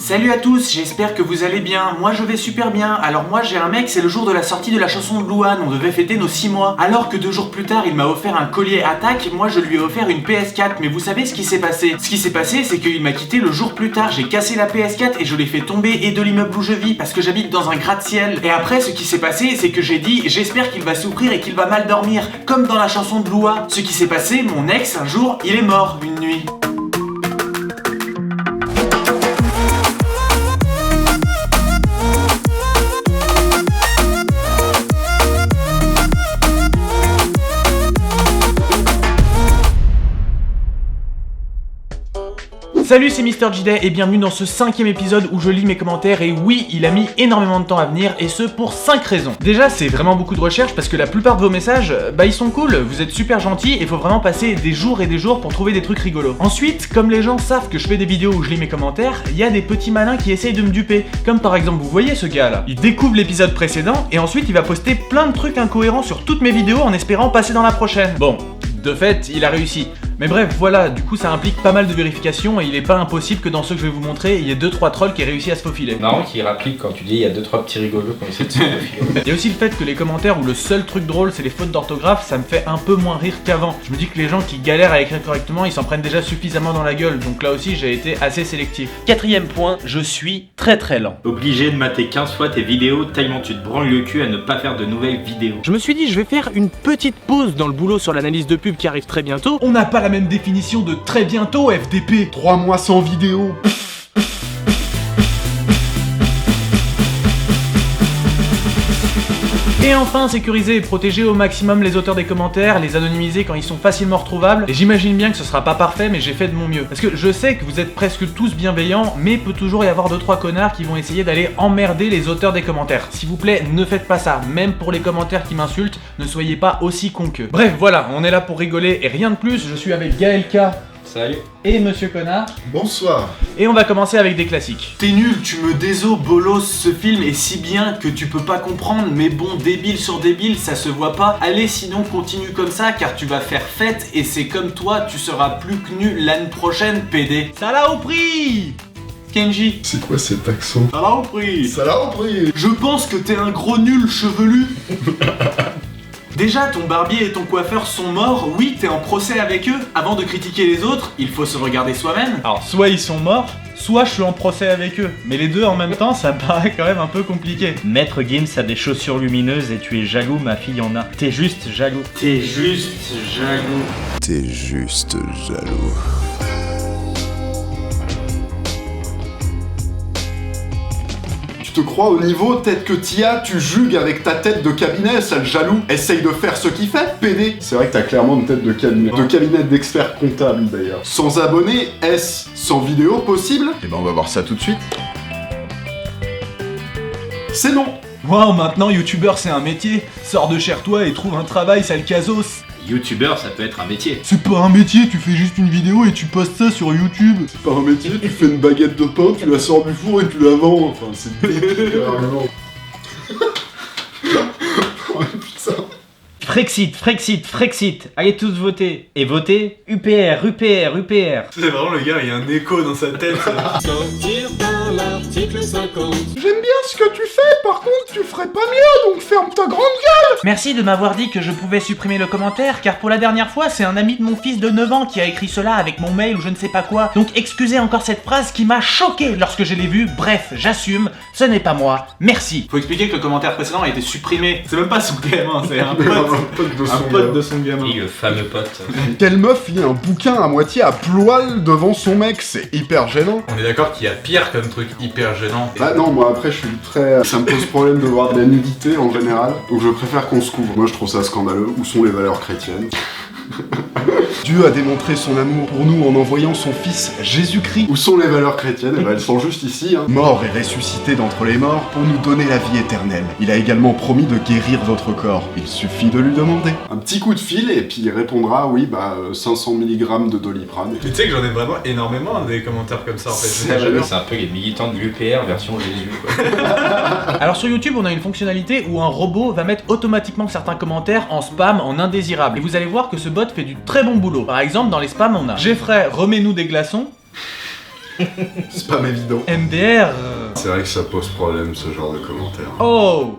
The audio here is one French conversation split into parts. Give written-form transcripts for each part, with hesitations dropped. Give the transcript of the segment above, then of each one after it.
Salut à tous, j'espère que vous allez bien. Moi je vais super bien. Alors moi j'ai un mec, c'est le jour de la sortie de la chanson de Louane, on devait fêter nos 6 mois. Alors que 2 jours plus tard il m'a offert un collier Attack, moi je lui ai offert une PS4. Mais vous savez ce qui s'est passé? Ce qui s'est passé c'est qu'il m'a quitté le jour plus tard. J'ai cassé la PS4 et je l'ai fait tomber et de l'immeuble où je vis parce que j'habite dans un gratte-ciel. Et après ce qui s'est passé c'est que j'ai dit j'espère qu'il va souffrir et qu'il va mal dormir, comme dans la chanson de Loua. Ce qui s'est passé, mon ex un jour il est mort une nuit. Salut, c'est Mr. J-Day et bienvenue dans ce 5e épisode où je lis mes commentaires. Et oui, il a mis énormément de temps à venir et ce pour 5 raisons. Déjà, c'est vraiment beaucoup de recherche parce que la plupart de vos messages, ils sont cool, vous êtes super gentils et faut vraiment passer des jours et des jours pour trouver des trucs rigolos. Ensuite, comme les gens savent que je fais des vidéos où je lis mes commentaires, il y a des petits malins qui essayent de me duper. Comme par exemple, vous voyez ce gars là, il découvre l'épisode précédent et ensuite il va poster plein de trucs incohérents sur toutes mes vidéos en espérant passer dans la prochaine. Bon, de fait, il a réussi. Mais bref, voilà, du coup ça implique pas mal de vérifications et il est pas impossible que dans ceux que je vais vous montrer, il y ait 2-3 trolls qui aient réussi à se faufiler. Marrant qu'il rapplique quand tu dis il y a 2-3 petits rigolos qui ont essayé de se faufiler. Il y a aussi le fait que les commentaires où le seul truc drôle c'est les fautes d'orthographe, ça me fait un peu moins rire qu'avant. Je me dis que les gens qui galèrent à écrire correctement, ils s'en prennent déjà suffisamment dans la gueule, donc là aussi j'ai été assez sélectif. 4e point, je suis très lent. Obligé de mater 15 fois tes vidéos tellement tu te branles le cul à ne pas faire de nouvelles vidéos. Je me suis dit je vais faire une petite pause dans le boulot sur l'analyse de pub qui arrive très bientôt. On n'a pas la même définition de très bientôt, FDP. 3 mois sans vidéo. Et enfin, sécuriser et protéger au maximum les auteurs des commentaires, les anonymiser quand ils sont facilement retrouvables. Et j'imagine bien que ce sera pas parfait, mais j'ai fait de mon mieux. Parce que je sais que vous êtes presque tous bienveillants, mais peut toujours y avoir 2-3 connards qui vont essayer d'aller emmerder les auteurs des commentaires. S'il vous plaît, ne faites pas ça. Même pour les commentaires qui m'insultent, ne soyez pas aussi cons qu'eux. Bref, voilà, on est là pour rigoler et rien de plus. Je suis avec Gaël K. Salut. Et Monsieur Connard. Bonsoir. Et on va commencer avec des classiques. T'es nul, tu me déso, bolos, ce film est si bien que tu peux pas comprendre, mais bon, débile sur débile, ça se voit pas. Allez, sinon continue comme ça, car tu vas faire fête, et c'est comme toi, tu seras plus que nul l'année prochaine, PD. Ça l'a au prix Kenji. C'est quoi cet accent? Ça l'a au prix. Ça l'a repris. Je pense que t'es un gros nul chevelu. Déjà, ton barbier et ton coiffeur sont morts, oui, t'es en procès avec eux. Avant de critiquer les autres, il faut se regarder soi-même. Alors, soit ils sont morts, soit je suis en procès avec eux. Mais les deux en même temps, ça me paraît quand même un peu compliqué. Maître Gims a des chaussures lumineuses et tu es jaloux, ma fille en a. T'es juste jaloux. T'es juste jaloux. T'es juste jaloux. Tu te crois au niveau tête que Tia, tu jugues avec ta tête de cabinet, sale jaloux. Essaye de faire ce qu'il fait, PD. C'est vrai que t'as clairement une tête de cabinet. De cabinet d'expert comptable d'ailleurs. Sans abonnés, est-ce sans vidéo possible? Eh ben on va voir ça tout de suite. C'est non. Waouh, maintenant youtubeur c'est un métier. Sors de chez toi et trouve un travail, sale casos. Youtubeur, ça peut être un métier. C'est pas un métier, tu fais juste une vidéo et tu postes ça sur YouTube. C'est pas un métier, tu fais une baguette de pain, tu la sors du four et tu la vends. Enfin, c'est débile, carrément. Oh putain. Frexit, allez tous voter. Et voter UPR. C'est vraiment le gars, il y a un écho dans sa tête. Sortir par l'article 50. J'aime bien ce que tu fais, par contre tu ferais pas mieux, donc ferme ta grande gueule. Merci de m'avoir dit que je pouvais supprimer le commentaire, car pour la dernière fois, c'est un ami de mon fils de 9 ans qui a écrit cela avec mon mail ou je ne sais pas quoi. Donc excusez encore cette phrase qui m'a choqué lorsque je l'ai vue. Bref, j'assume, ce n'est pas moi. Merci. Faut expliquer que le commentaire précédent a été supprimé. C'est même pas son gamin, c'est un pote de son gamin. Et le fameux pote. Quelle meuf lit un bouquin à moitié à poil devant son mec, c'est hyper gênant. On est d'accord qu'il y a pire comme truc hyper gênant. Bah non, moi après je suis très... Ça me pose problème de voir de la nudité en général, donc je préfère qu'on se couvre. Moi je trouve ça scandaleux. Où sont les valeurs chrétiennes? Dieu a démontré son amour pour nous en envoyant son fils Jésus-Christ. Où sont les valeurs chrétiennes? Eh ben elles sont juste ici, hein. Mort et ressuscité d'entre les morts pour nous donner la vie éternelle. Il a également promis de guérir votre corps. Il suffit de lui demander. Un petit coup de fil et puis il répondra oui, 500 mg de Doliprane. Mais tu sais que j'en ai vraiment énormément des commentaires comme ça en fait. C'est un peu les militants de l'UPR version Jésus quoi. Alors sur YouTube, on a une fonctionnalité où un robot va mettre automatiquement certains commentaires en spam, en indésirable. Et vous allez voir que ce bot fait du très bon boulot. Par exemple, dans les spams, on a Jeffrey, remets-nous des glaçons. C'est pas évident. MDR. C'est vrai que ça pose problème ce genre de commentaires. Oh.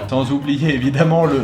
Sans oublier évidemment le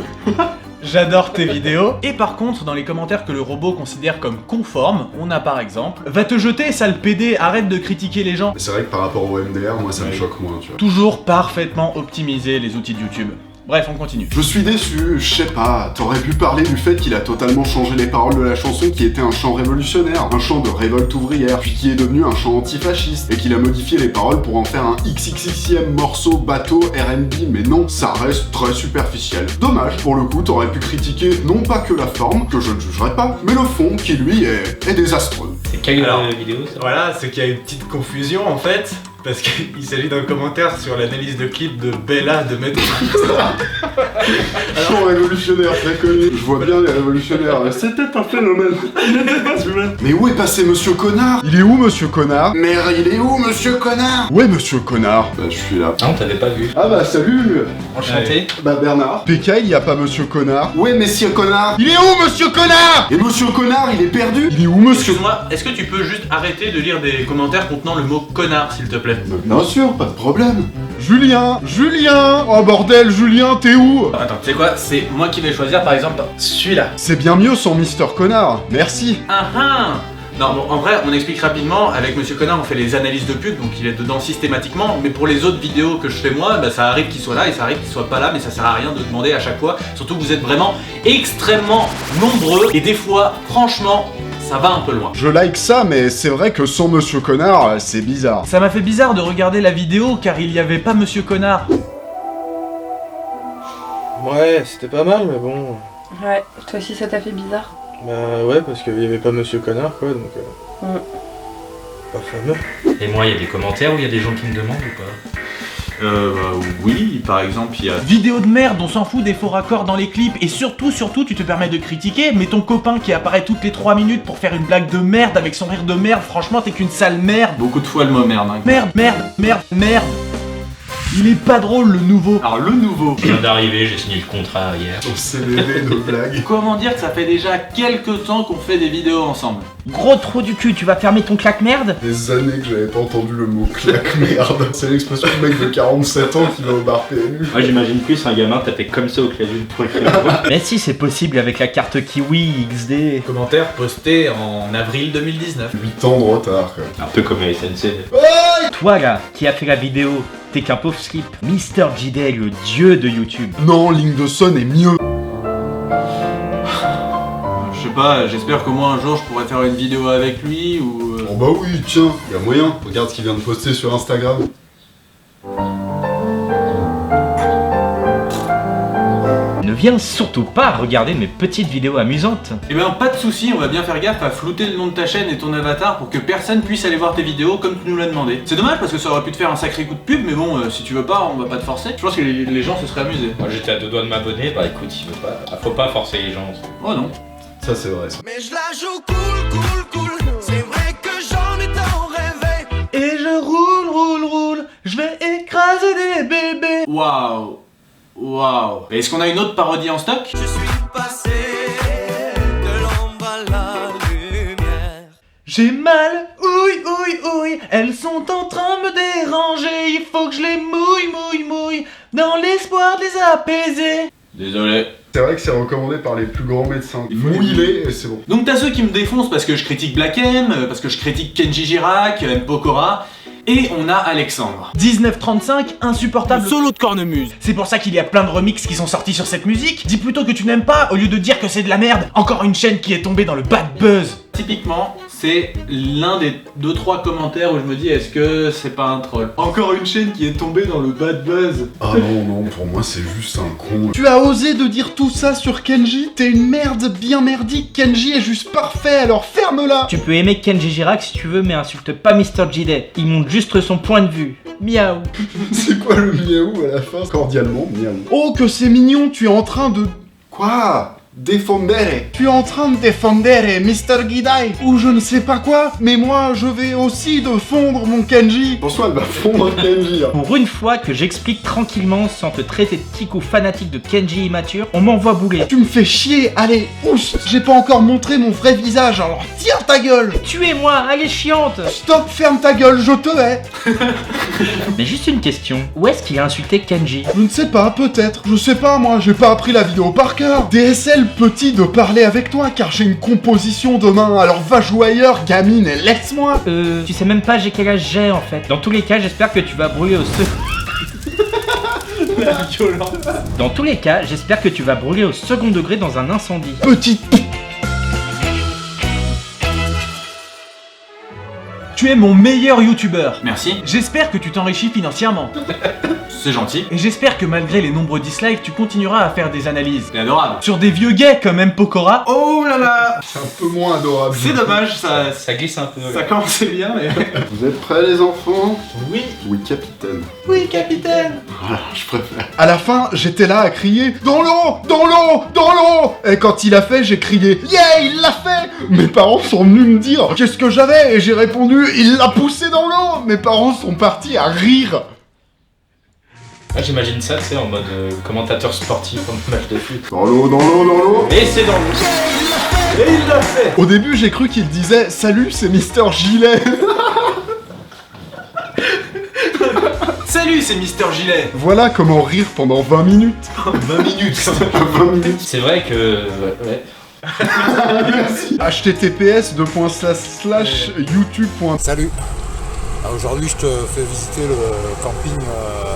j'adore tes vidéos. Et par contre, dans les commentaires que le robot considère comme conformes, on a par exemple va te jeter, sale PD, arrête de critiquer les gens. Mais c'est vrai que par rapport au MDR, moi ça me choque moins, tu vois. Toujours parfaitement optimiser les outils de YouTube. Bref, on continue. Je suis déçu, je sais pas, t'aurais pu parler du fait qu'il a totalement changé les paroles de la chanson qui était un chant révolutionnaire, un chant de révolte ouvrière, puis qui est devenu un chant antifasciste, et qu'il a modifié les paroles pour en faire un XXXième morceau bateau R&B, mais non, ça reste très superficiel. Dommage, pour le coup, t'aurais pu critiquer non pas que la forme, que je ne jugerai pas, mais le fond qui lui est désastreux. C'est quelle Alors, vidéo ça? Voilà, c'est qu'il y a une petite confusion en fait, parce qu'il s'agit d'un commentaire sur l'analyse de clip de Bella de Metro. Chant révolutionnaire, très connu. Je vois bien les révolutionnaires, c'était un phénomène. Mais où est passé Monsieur Connard? Il est où Monsieur Connard? Merde, il est où Monsieur Connard? Ouais Monsieur Connard. Bah je suis là. Non, t'avais pas vu. Ah bah salut. Enchanté. Bah Bernard. PK, il y a pas Monsieur Connard? Ouais Monsieur Connard. Il est où Monsieur Connard? Et Monsieur Connard, il est perdu? Il est où Monsieur? Excuse-moi, est-ce que tu peux juste arrêter de lire des commentaires contenant le mot connard, s'il te plaît? Bien sûr, pas de problème. Julien. Oh bordel, Julien, t'es où? Attends, tu sais quoi? C'est moi qui vais choisir par exemple celui-là. C'est bien mieux sans Mister Connard. Merci. Ah ah. Non, bon, en vrai, on explique rapidement. Avec Monsieur Connard, on fait les analyses de pub, donc il est dedans systématiquement. Mais pour les autres vidéos que je fais moi, bah, ça arrive qu'il soit là et ça arrive qu'il soit pas là, mais ça sert à rien de demander à chaque fois. Surtout que vous êtes vraiment extrêmement nombreux et des fois, franchement, ça va un peu loin. Je like ça, mais c'est vrai que sans Monsieur Connard, c'est bizarre. Ça m'a fait bizarre de regarder la vidéo car il y avait pas Monsieur Connard. Ouais, c'était pas mal, mais bon. Ouais, toi aussi ça t'a fait bizarre. Bah ouais, parce qu'il y avait pas Monsieur Connard, quoi, donc. Pas fameux. Et moi, il y a des commentaires où il y a des gens qui me demandent ou pas? Bah oui, par exemple, il y a... Vidéo de merde, on s'en fout des faux raccords dans les clips, et surtout, tu te permets de critiquer, mais ton copain qui apparaît toutes les 3 minutes pour faire une blague de merde avec son rire de merde, franchement, t'es qu'une sale merde. Beaucoup de fois le mot merde, hein. Merde. Il est pas drôle, le nouveau. Alors, le nouveau... Je viens d'arriver, j'ai signé le contrat hier. On s'est levé nos blagues. Comment dire que ça fait déjà quelques temps qu'on fait des vidéos ensemble? Gros trou du cul, tu vas fermer ton claque-merde? Des années que j'avais pas entendu le mot claque merde. C'est l'expression du mec de 47 ans qui va au bar PMU. Moi, j'imagine plus un gamin taper comme ça au clavier pour écrire. Mais si, c'est possible avec la carte Kiwi XD. Commentaire posté en avril 2019. 8 ans de retard, quoi. Un peu comme la SNC. Toi là, qui a fait la vidéo, t'es qu'un pauvre slip. Mr. JD, le dieu de YouTube. Non, ligne de son est mieux. Je sais pas, j'espère qu'au moins un jour je pourrais faire une vidéo avec lui ou... Oh bah oui, tiens, y a moyen. Regarde ce qu'il vient de poster sur Instagram. Ne viens surtout pas regarder mes petites vidéos amusantes. Eh ben pas de soucis, on va bien faire gaffe à flouter le nom de ta chaîne et ton avatar pour que personne puisse aller voir tes vidéos comme tu nous l'as demandé. C'est dommage parce que ça aurait pu te faire un sacré coup de pub, mais bon, si tu veux pas, on va pas te forcer. Je pense que les gens se seraient amusés. Moi, j'étais à 2 doigts de m'abonner, bah écoute, il veut pas. Faut pas forcer les gens. Oh non. Ça c'est vrai. Ça. Mais je la joue cool, c'est vrai que j'en ai tant rêvé. Et je roule, je vais écraser des bébés. Waouh. Est-ce qu'on a une autre parodie en stock? Je suis passé de l'ombre à la lumière. J'ai mal, ouille, elles sont en train de me déranger, il faut que je les mouille, dans l'espoir de les apaiser. Désolé. C'est vrai que c'est recommandé par les plus grands médecins. Mouille-les et c'est bon. Donc t'as ceux qui me défoncent parce que je critique Black M, parce que je critique Kenji Girac, M. Pokora, et on a Alexandre. 1935, insupportable Solo de cornemuse. C'est pour ça qu'il y a plein de remixes qui sont sortis sur cette musique. Dis plutôt que tu n'aimes pas au lieu de dire que c'est de la merde. Encore une chaîne qui est tombée dans le bad buzz. Typiquement, c'est l'un des 2-3 commentaires où je me dis est-ce que c'est pas un troll? Encore une chaîne qui est tombée dans le bad buzz. Ah non, pour moi c'est juste un con. Tu as osé de dire tout ça sur Kenji? T'es une merde bien merdique, Kenji est juste parfait, alors ferme-la! Tu peux aimer Kenji Girac si tu veux, mais insulte pas Mr. JD. Il montre juste son point de vue. Miaou. C'est quoi le miaou à la fin? Cordialement, miaou. Oh que c'est mignon, tu es en train de... Quoi? Defendere. Tu es en train de défendre Mr. Gidai, ou je ne sais pas quoi, mais moi je vais aussi défendre mon Kenji. François, elle va fondre Kenji. Hein. Pour une fois que j'explique tranquillement sans te traiter de tico fanatique de Kenji immature, on m'envoie bouler. Tu me fais chier, allez, oust. J'ai pas encore montré mon vrai visage, alors tire ta gueule. Tuez-moi, elle est chiante. Stop, ferme ta gueule, je te hais. Mais juste une question, où est-ce qu'il a insulté Kenji? Je ne sais pas, peut-être. Je sais pas, moi, j'ai pas appris la vidéo par cœur. DSL, petit de parler avec toi, car j'ai une composition demain, alors va jouer ailleurs, gamine, et laisse-moi. Tu sais même pas j'ai quel âge j'ai en fait. Dans tous les cas, j'espère que tu vas brûler au La violence. Dans tous les cas, j'espère que tu vas brûler au second degré dans un incendie. Petite... Tu es mon meilleur youtubeur. Merci, J'espère que tu t'enrichis financièrement. c'est gentil. Et j'espère que malgré les nombreux dislikes, tu continueras à faire des analyses. C'est adorable. Sur des vieux gays comme M. Pokora. Oh là là. C'est un peu moins adorable. C'est dommage, ça glisse un peu. ça commençait bien, mais... Vous êtes prêts les enfants? Oui. Oui, capitaine. Oui, capitaine. Voilà, je préfère. À la fin, j'étais là à crier « Dans l'eau! Dans l'eau! Dans l'eau !» Et quand il a fait, j'ai crié « Yeah, il l'a fait !» Mes parents sont venus me dire qu'est-ce que j'avais et j'ai répondu « Il l'a poussé dans l'eau !» Mes parents sont partis à rire. Moi j'imagine ça, tu sais, en mode commentateur sportif en match de foot. Dans l'eau, dans l'eau, dans l'eau. Et c'est dans l'eau. Et il l'a fait. Au début, j'ai cru qu'il disait « Salut, c'est Mister Gilet !» Salut, c'est Mister Gilet. Voilà comment rire pendant 20 minutes. 20 minutes. 20 minutes. C'est vrai que... ouais. https://youtube. Salut. Alors aujourd'hui, je te fais visiter le camping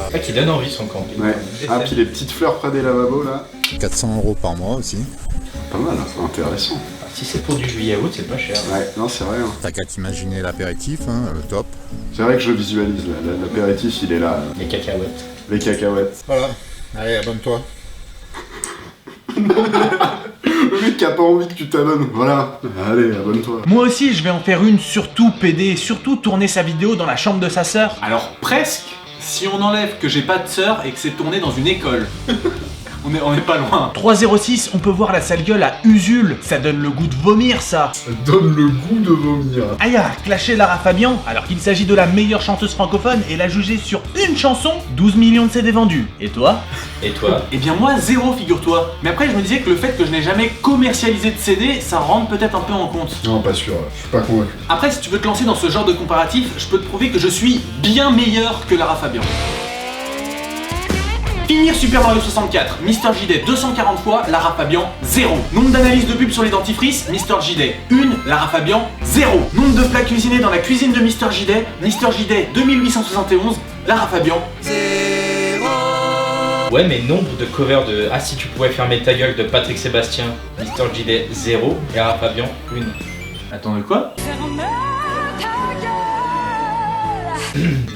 C'est vrai qu'il donne envie son camping. Ouais. Ah, puis les petites fleurs près des lavabos là. 400 € par mois aussi. Pas mal, hein, c'est intéressant. Si c'est pour du juillet à août, c'est pas cher. Ouais, non, c'est vrai. Hein. T'as qu'à t'imaginer l'apéritif, hein, top. C'est vrai que je le visualise là. L'apéritif il est là. Les cacahuètes. Les cacahuètes. Voilà. Allez, abonne-toi. Le mec qui a pas envie que tu t'abonnes. Voilà. Allez, abonne-toi. Moi aussi, je vais en faire une, surtout PD, surtout tourner sa vidéo dans la chambre de sa sœur. Alors presque, si on enlève que j'ai pas de sœur et que c'est tourné dans une école. On est pas loin. 306, on peut voir la sale gueule à Usul. Ça donne le goût de vomir, ça. Ça donne le goût de vomir. Aïe, clasher Lara Fabian, alors qu'il s'agit de la meilleure chanteuse francophone et la juger sur une chanson, 12 millions de CD vendus. Et toi? Et toi? Eh bien moi, zéro, figure-toi. Mais après, je me disais que le fait que je n'ai jamais commercialisé de CD, ça rentre peut-être un peu en compte. Non, pas sûr. Je suis pas convaincu. Après, si tu veux te lancer dans ce genre de comparatif, je peux te prouver que je suis bien meilleur que Lara Fabian. Finir Super Mario 64, Mister JD 240 fois, Lara Fabian 0. Nombre d'analyses de pub sur les dentifrices, Mister JD 1, Lara Fabian 0. Nombre de plats cuisinés dans la cuisine de Mister JD 2871, Lara Fabian 0. Ouais, mais nombre de covers de Ah si tu pouvais fermer ta gueule de Patrick Sébastien, Mister JD 0 et Lara Fabian 1. Attends, de quoi?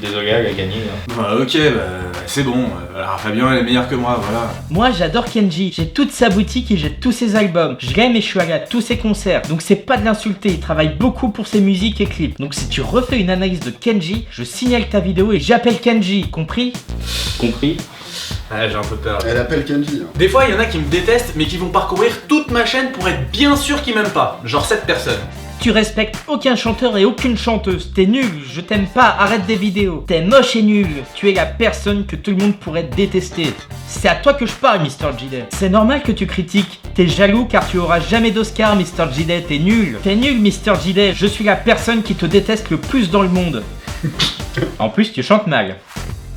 Désolé, elle a gagné. Hein. Bah ok, c'est bon, Lara Fabian elle est meilleure que moi, voilà. Moi j'adore Kenji, j'ai toute sa boutique et j'ai tous ses albums. Je l'aime et je suis allé à tous ses concerts. Donc c'est pas de l'insulter, il travaille beaucoup pour ses musiques et clips. Donc si tu refais une analyse de Kenji, je signale ta vidéo et j'appelle Kenji, compris? Compris? Ouais, j'ai un peu peur. Elle appelle Kenji. Hein. Des fois, il y en a qui me détestent, mais qui vont parcourir toute ma chaîne pour être bien sûr qu'ils m'aiment pas. Genre 7 personnes. Tu respectes aucun chanteur et aucune chanteuse. T'es nul, je t'aime pas, arrête des vidéos. T'es moche et nul. Tu es la personne que tout le monde pourrait détester. C'est à toi que je parle, Mister JD. C'est normal que tu critiques. T'es jaloux car tu auras jamais d'Oscar, Mister JD. T'es nul. T'es nul, Mister JD. Je suis la personne qui te déteste le plus dans le monde. En plus, tu chantes mal.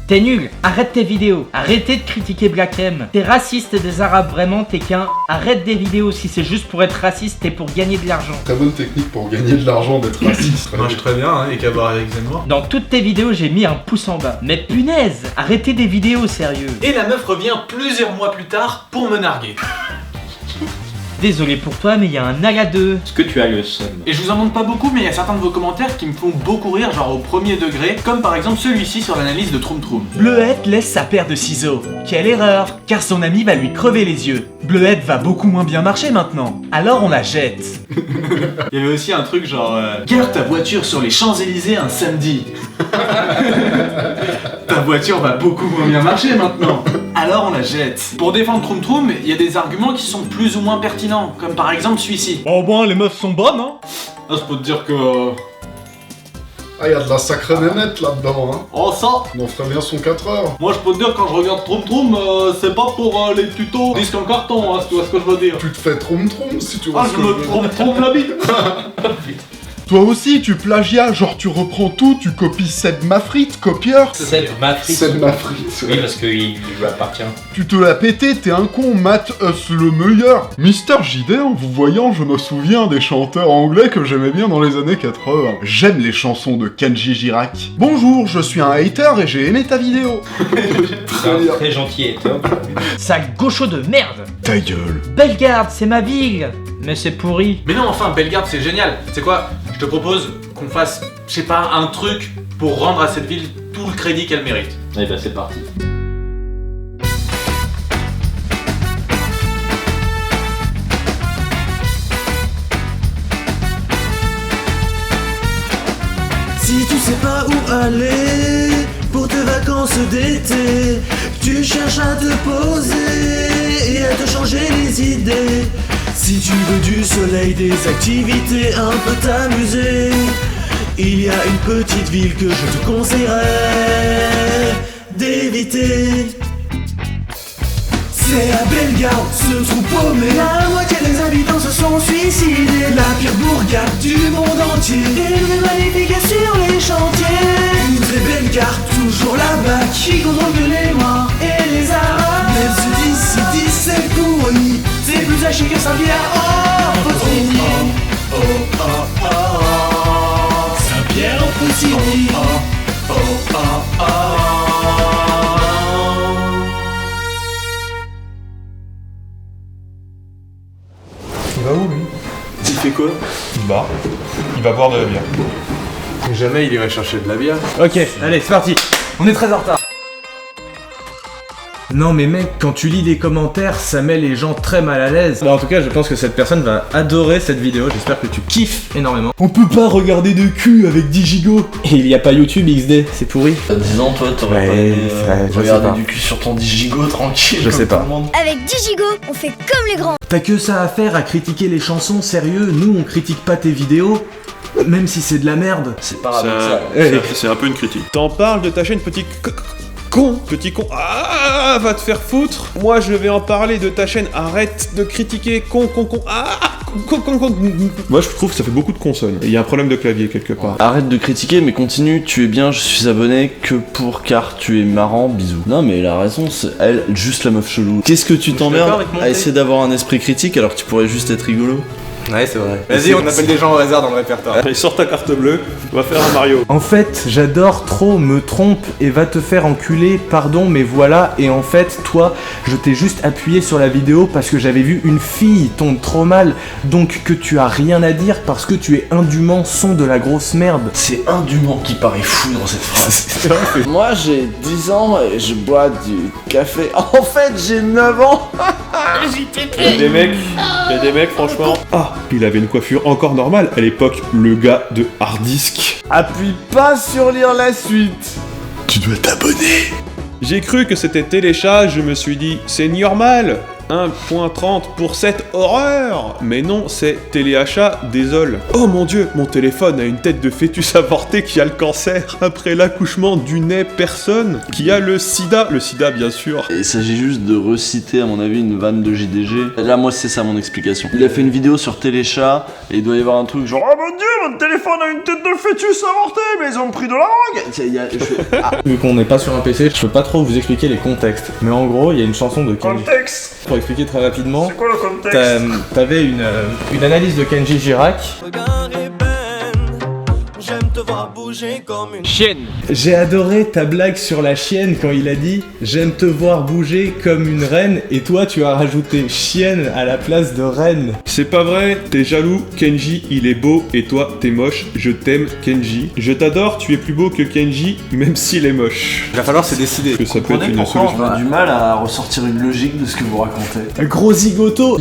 T'es nul, arrête tes vidéos, arrêtez de critiquer Black M. T'es raciste des arabes, vraiment, t'es qu'un. Arrête des vidéos, si c'est juste pour être raciste et pour gagner de l'argent. Très bonne technique pour gagner de l'argent d'être raciste. Ça marche très bien, hein, et qu'à voir avec Zemmour. Dans toutes tes vidéos, j'ai mis un pouce en bas. Mais punaise, arrêtez des vidéos, sérieux. Et la meuf revient plusieurs mois plus tard pour me narguer. Désolé pour toi, mais il y a un ala 2. Est-ce que tu as le seum? Et je vous en montre pas beaucoup, mais il y a certains de vos commentaires qui me font beaucoup rire, genre au premier degré, comme par exemple celui-ci sur l'analyse de Troum Troum. Bleuette laisse sa paire de ciseaux. Quelle erreur, car son ami va lui crever les yeux. Bleuette va beaucoup moins bien marcher maintenant. Alors on la jette. Il y avait aussi un truc genre gare ta voiture sur les Champs-Élysées un samedi. Ta voiture va beaucoup moins bien marcher maintenant. alors on la jette. Pour défendre Troum Troum, il y a des arguments qui sont plus ou moins pertinents, comme par exemple celui-ci. Au moins, les meufs sont bonnes, hein. Ah, je peux te dire que... Ah, y'a de la sacrée nénette là-dedans, hein. Oh ça, On en ferait bien son 4 heures. moi je peux te dire quand je regarde Troum Troum, c'est pas pour les tutos disques en carton, hein, si tu vois ce que je veux dire. Tu te fais trompe-trompe si tu vois Ah, ce je que je me veux dire. trompe la bite. Toi aussi, tu plagias, genre tu reprends tout, tu copies Seb Mafrite, copieur. C'est ma frite. C'est de ma frite. Oui, parce qu'il lui appartient. Tu te l'as pété, t'es un con, Matt Us le meilleur. Mister JD, en vous voyant, je me souviens des chanteurs anglais que j'aimais bien dans les années 80. J'aime les chansons de Kenji Girac. Bonjour, je suis un hater et j'ai aimé ta vidéo. C'est un très gentil hater. Sac gaucho de merde. Ta gueule. Bellegarde, c'est ma ville. Mais c'est pourri. Mais non, enfin, Bellegarde, c'est génial. C'est quoi? Je te propose qu'on fasse, je sais pas, un truc pour rendre à cette ville tout le crédit qu'elle mérite. Et bah c'est parti. Si tu sais pas où aller pour tes vacances d'été, tu cherches à te poser et à te changer les idées. Si tu veux du soleil, des activités, un peu t'amuser, il y a une petite ville que je te conseillerais d'éviter. C'est à Bellegarde, ce trou paumé. La moitié des habitants se sont suicidés. La pire bourgade du monde entier. Des rues magnifiques sur les chantiers. Une très belle carte, toujours là-bas, qui contrôle que les Noirs et les Arabes. Même se disent, c'est pourri. C'est plus haché que Saint-Pierre, oh, faut trop nier. Oh, oh, oh, oh. Saint-Pierre en Poussini. Oh, oh, oh, oh, oh. Il va où lui? Il fait quoi? Il va. Il va boire de la bière. Jamais il irait chercher de la bière. Ok, allez, c'est parti. On est très en retard. Non mais mec, quand tu lis les commentaires, ça met les gens très mal à l'aise. Bah en tout cas, je pense que cette personne va adorer cette vidéo, j'espère que tu kiffes énormément. On peut pas regarder de cul avec 10 gigots. Et il y a pas YouTube XD, c'est pourri. Disons, toi, t'aurais pas aimé, regarder du cul sur ton 10 gigots tranquille. Je sais pas. Avec 10 gigots, on fait comme les grands. T'as que ça à faire à critiquer les chansons, sérieux, nous on critique pas tes vidéos, même si c'est de la merde. C'est paradoxal. C'est un peu une critique. T'en parles de ta chaîne, petit con, petit con. Ah, va te faire foutre. Moi, je vais en parler de ta chaîne. Arrête de critiquer, con. Ah, con. Moi, je trouve que ça fait beaucoup de consonnes. Il y a un problème de clavier quelque part. Arrête de critiquer, mais continue. Tu es bien, je suis abonné que pour car tu es marrant. Bisous. Non, mais la raison, c'est elle, juste la meuf chelou. Qu'est-ce que tu t'emmerdes à essayer d'avoir un esprit critique alors que tu pourrais juste être rigolo? Ouais, c'est vrai. Vas-y, on appelle des gens au hasard dans le répertoire. Allez, sors ta carte bleue, on va faire un Mario. En fait, j'adore trop, me trompe et va te faire enculer, pardon, mais voilà. Et en fait, toi, je t'ai juste appuyé sur la vidéo parce que j'avais vu une fille tombe trop mal. Donc que tu as rien à dire parce que tu es indûment son de la grosse merde. C'est indûment qui paraît fou dans cette phrase. Moi, j'ai 10 ans et je bois du café. En fait, j'ai 9 ans. Il y a des mecs, franchement. Ah, il avait une coiffure encore normale. À l'époque, le gars de Hardisk. Appuie pas sur lire la suite. Tu dois t'abonner. J'ai cru que c'était Téléchat, je me suis dit, c'est normal. 1.30 pour cette horreur. Mais non, c'est téléachat, désolé. Oh mon dieu, mon téléphone a une tête de fœtus avorté qui a le cancer après l'accouchement du nez personne qui a le sida. Le sida, bien sûr. Il s'agit juste de reciter, à mon avis, une vanne de JDG. Là, moi, c'est ça mon explication. Il a fait une vidéo sur Téléchat et il doit y avoir un truc genre, oh mon dieu, mon téléphone a une tête de fœtus avorté, mais ils ont pris de la drogue. Vu qu'on n'est pas sur un PC, je peux pas trop vous expliquer les contextes. Mais en gros, il y a une chanson de Kenji. Contexte. Pour expliquer très rapidement, c'est quoi le contexte? T'avais une analyse de Kenji Girac. J'aime te voir bouger comme une chienne. J'ai adoré ta blague sur la chienne quand il a dit « J'aime te voir bouger comme une reine » et toi tu as rajouté « chienne » à la place de « reine ». C'est pas vrai, t'es jaloux, Kenji il est beau et toi t'es moche, je t'aime Kenji. Je t'adore, tu es plus beau que Kenji, même s'il est moche. Il va falloir se décider. Que ça peut être une solution. On a du mal à ressortir une logique de ce que vous racontez. Gros zigoto.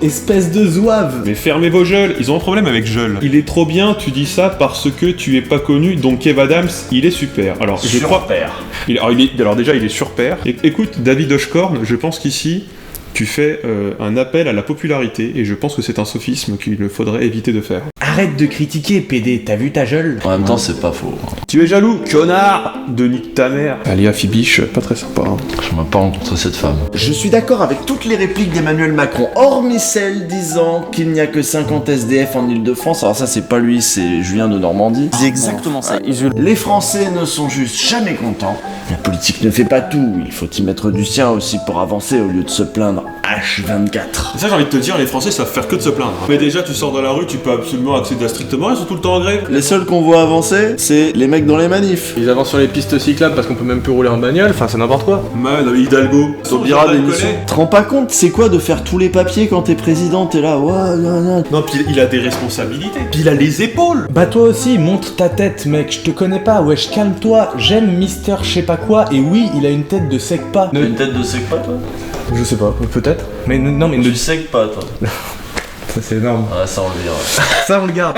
Espèce de zouave. Mais fermez vos gueules, ils ont un problème avec gueule. Il est trop bien, tu dis ça parce que tu es pas connu connu, donc Kev Adams, il est super. Alors, je crois... Alors déjà, il est sur pair. Écoute, David Oshkorn, je pense qu'ici, tu fais un appel à la popularité, et je pense que c'est un sophisme qu'il faudrait éviter de faire. Arrête de critiquer, PD, t'as vu ta gueule? En même temps, c'est pas faux. Tu es jaloux, connard de nique ta mère. Alia Fibiche, pas très sympa. Hein. Je m'ai pas rencontré cette femme. Je suis d'accord avec toutes les répliques d'Emmanuel Macron, hormis celle disant qu'il n'y a que 50 SDF en Ile-de-France. Alors ça, c'est pas lui, c'est Julien de Normandie. C'est exactement ça. Les Français ne sont juste jamais contents. La politique ne fait pas tout, il faut y mettre du sien aussi pour avancer au lieu de se plaindre H24. Et ça, j'ai envie de te dire, les Français savent faire que de se plaindre. Mais déjà, tu sors dans la rue, tu peux absolument accéder à strictement, ils sont tout le temps en grève. Les seuls qu'on voit avancer, c'est les mecs dans les manifs. Ils avancent sur les pistes cyclables parce qu'on peut même plus rouler en bagnole, enfin c'est n'importe quoi. Man, Hidalgo, Taubira d'émission. Tu te rends pas compte, c'est quoi de faire tous les papiers quand t'es président, t'es là, ouais, non, puis il a des responsabilités, puis il a les épaules. Bah toi aussi, monte ta tête, mec, je te connais pas, wesh, calme-toi, j'aime Mister je sais pas quoi, et oui, il a une tête de sec-pas. Une tête de sec-pas, toi? Je sais pas, peut-être. Mais non, mais tu sec-pas, toi. Ça c'est énorme. Ah, ça on le vire. Ça on le garde.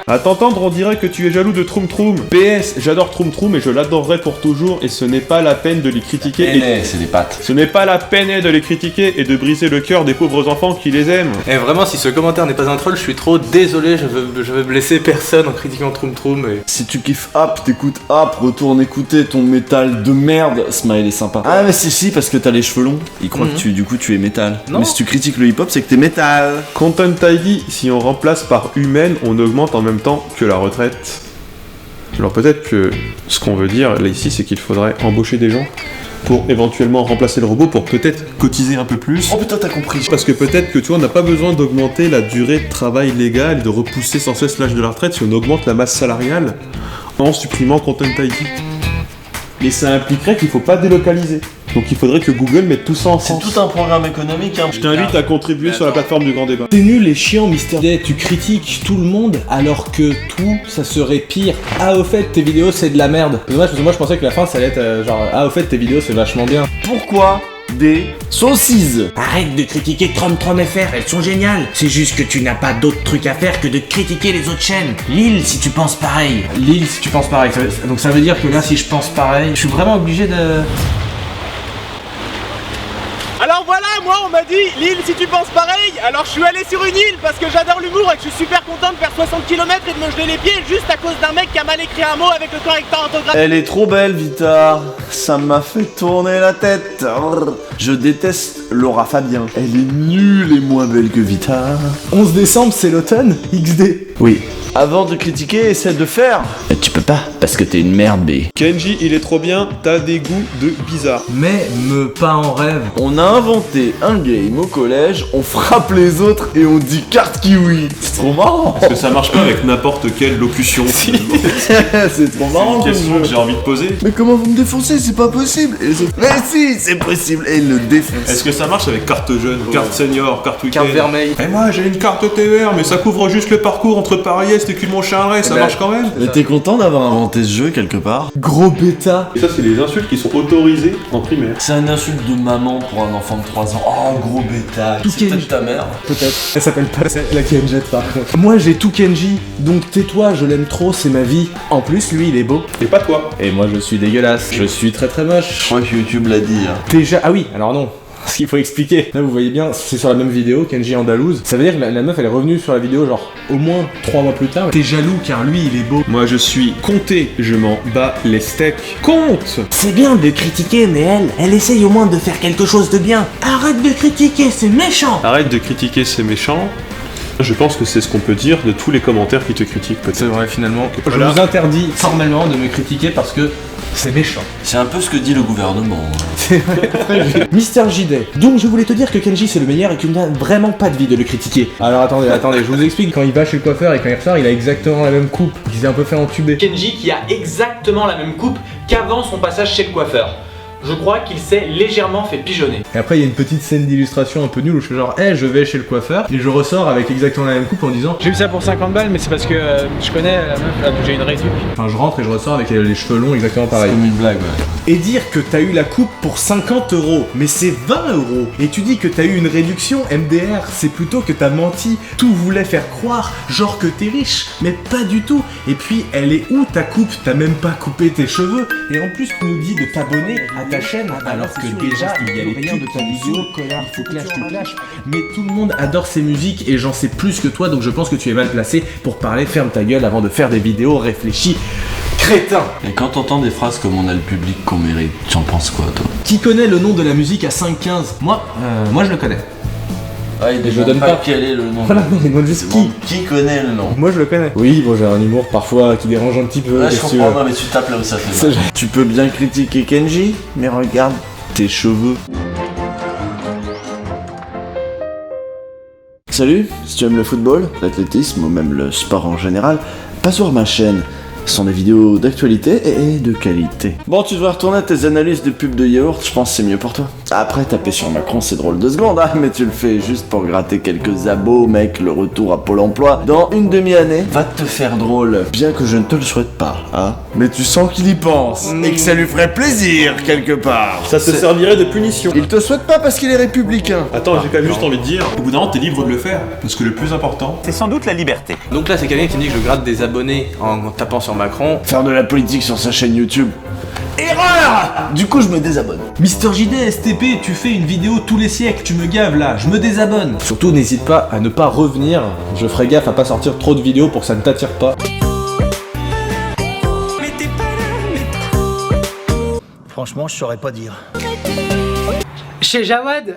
À t'entendre, on dirait que tu es jaloux de Troum Troum. PS, j'adore Troum Troum et je l'adorerai pour toujours, et ce n'est pas la peine de les critiquer. C'est des pattes. Ce n'est pas la peine de les critiquer et de briser le cœur des pauvres enfants qui les aiment. Et vraiment, si ce commentaire n'est pas un troll, je suis trop désolé, je veux blesser personne en critiquant Troum Troum. Et... Si tu kiffes App, t'écoutes App, retourne écouter ton métal de merde. Smile est sympa. Ah, mais si, parce que t'as les cheveux longs. Il croit que tu es métal. Non. Mais si tu critiques le hip-hop, c'est que t'es métal. Content ID, si on remplace par humaine, on augmente en même temps que la retraite. Alors peut-être que ce qu'on veut dire là ici, c'est qu'il faudrait embaucher des gens pour éventuellement remplacer le robot, pour peut-être cotiser un peu plus. Oh putain, t'as compris. Parce que peut-être que tu vois, on n'a pas besoin d'augmenter la durée de travail légale et de repousser sans cesse l'âge de la retraite si on augmente la masse salariale en supprimant Content ID. Et ça impliquerait qu'il ne faut pas délocaliser. Donc il faudrait que Google mette tout ça en France. C'est tout un programme économique. Hein. Je t'invite à contribuer sur la plateforme du Grand Débat. T'es nul et chiant, Mister D. Tu critiques tout le monde alors que tout, ça serait pire. Ah, au fait, tes vidéos, c'est de la merde. C'est dommage parce que moi, je pensais que la fin, ça allait être genre, ah, au fait, tes vidéos, c'est vachement bien. Pourquoi des saucisses? Arrête de critiquer TromTromFR, elles sont géniales. C'est juste que tu n'as pas d'autre truc à faire que de critiquer les autres chaînes. Lille, si tu penses pareil. Lille, si tu penses pareil. Donc ça veut dire que là, si je pense pareil, je suis vraiment obligé de... Alors voilà, moi on m'a dit Lille si tu penses pareil, alors je suis allé sur une île parce que j'adore l'humour et que je suis super content de faire 60 km et de me geler les pieds juste à cause d'un mec qui a mal écrit un mot avec le correcteur orthographique. Elle est trop belle, Vita. Ça m'a fait tourner la tête. Je déteste Laura Fabien. Elle est nulle et moins belle que Vita. 11 décembre, c'est l'automne, XD. Oui. Avant de critiquer, essaie de faire. Tu peux pas, parce que t'es une merde, B. Kenji, il est trop bien, t'as des goûts de bizarre. Mais pas en rêve. On a inventé un game au collège, on frappe les autres et on dit carte kiwi. C'est trop marrant. Parce que ça marche pas avec n'importe quelle locution. C'est trop marrant. C'est une question que j'ai envie de poser. Mais comment vous me défoncez? C'est pas possible. Et les autres, mais si, c'est possible. Et ils le défoncent. Est-ce que ça marche avec carte jeune, carte senior, carte week-end? Carte vermeille. Et moi j'ai une carte TER, mais ça couvre juste le parcours entre Paris-Est et Cumont-Charret, ça marche quand même. Mais t'es content d'avoir inventé ce jeu quelque part? Gros bêta. Et ça, c'est les insultes qui sont autorisées en primaire. C'est une insulte de maman pour un enfant de 3 ans. Oh, gros bêta. C'est peut-être ta mère. Peut-être. Elle s'appelle pas la Kenji par contre. Moi j'ai tout Kenji, donc tais-toi, je l'aime trop, c'est ma vie. En plus, lui il est beau. Et pas toi. Et moi je suis dégueulasse. Je suis très très moche. Je crois que YouTube l'a dit. Hein. Déjà, ah oui, alors non. Ce qu'il faut expliquer. Là vous voyez bien, c'est sur la même vidéo, Kenji andalouse. Ça veut dire que la meuf elle est revenue sur la vidéo genre au moins 3 mois plus tard. T'es jaloux car lui il est beau. Moi je suis compté, je m'en bats les steaks. Compte. C'est bien de critiquer mais elle essaye au moins de faire quelque chose de bien. Arrête de critiquer, c'est méchant. Arrête de critiquer, c'est méchant. Je pense que c'est ce qu'on peut dire de tous les commentaires qui te critiquent peut-être. C'est vrai finalement. Je vous interdis formellement de me critiquer parce que c'est méchant. C'est un peu ce que dit le gouvernement. C'est vrai. Mister JD. Donc je voulais te dire que Kenji c'est le meilleur et qu'il n'a vraiment pas de vie de le critiquer. Alors attendez, je vous explique. Quand il va chez le coiffeur et quand il ressort, il a exactement la même coupe. Il s'est un peu fait entuber. Kenji qui a exactement la même coupe qu'avant son passage chez le coiffeur. je crois qu'il s'est légèrement fait pigeonner. Et après il y a une petite scène d'illustration un peu nulle où je fais genre je vais chez le coiffeur et je ressors avec exactement la même coupe en disant J'ai eu ça pour 50 balles, mais c'est parce que je connais la meuf là, donc j'ai une réduc. Enfin je rentre et je ressors avec les cheveux longs exactement pareil. C'est comme une blague, ouais. Et dire que t'as eu la coupe pour 50 €, mais c'est 20 €. Et tu dis que t'as eu une réduction MDR, c'est plutôt que t'as menti. Tout voulait faire croire, genre que t'es riche, mais pas du tout. Et puis, elle est où ta coupe? T'as même pas coupé tes cheveux. Et en plus, tu nous dis de t'abonner à ta chaîne, alors que déjà, il y a les pubs de ta vidéo, connard, faut clash, tu clash. Mais tout le monde adore ces musiques et j'en sais plus que toi, donc je pense que tu es mal placé pour parler. Ferme ta gueule avant de faire des vidéos réfléchies. Crétin! Et quand t'entends des phrases comme on a le public qu'on mérite, tu en penses quoi, toi? Qui connaît le nom de la musique à 5-15? Moi je le connais. Ah, il je donne pas quel est le nom. Voilà, il demande juste qui. Qui connaît le nom? Moi je le connais. Oui, bon j'ai un humour parfois qui dérange un petit peu. Ouais, je comprends, non, mais tu tapes là où ça fait mal. Tu peux bien critiquer Kenji, mais regarde tes cheveux. Salut, si tu aimes le football, l'athlétisme ou même le sport en général, passe voir ma chaîne. Ce sont des vidéos d'actualité et de qualité. Bon, tu devrais retourner à tes analyses de pub de yaourt, je pense que c'est mieux pour toi. Après, taper sur Macron, c'est drôle 2 secondes, hein, mais tu le fais juste pour gratter quelques abos, mec, le retour à Pôle emploi. Dans une demi-année, va te faire drôle. Bien que je ne te le souhaite pas, hein. Mais tu sens qu'il y pense, et que ça lui ferait plaisir, quelque part. Ça te servirait de punition. Il te souhaite pas parce qu'il est républicain. Attends, j'ai quand même juste envie de dire, au bout d'un moment, t'es libre de le faire. Parce que le plus important, c'est sans doute la liberté. Donc là, c'est quelqu'un qui me dit que je gratte des abonnés en tapant sur Macron. Faire de la politique sur sa chaîne YouTube. Erreur! Du coup, je me désabonne. Mister JD, STP, tu fais une vidéo tous les siècles, tu me gaves là, je me désabonne. Surtout, n'hésite pas à ne pas revenir. Je ferai gaffe à pas sortir trop de vidéos pour que ça ne t'attire pas. Franchement, je saurais pas dire. Chez Jawad.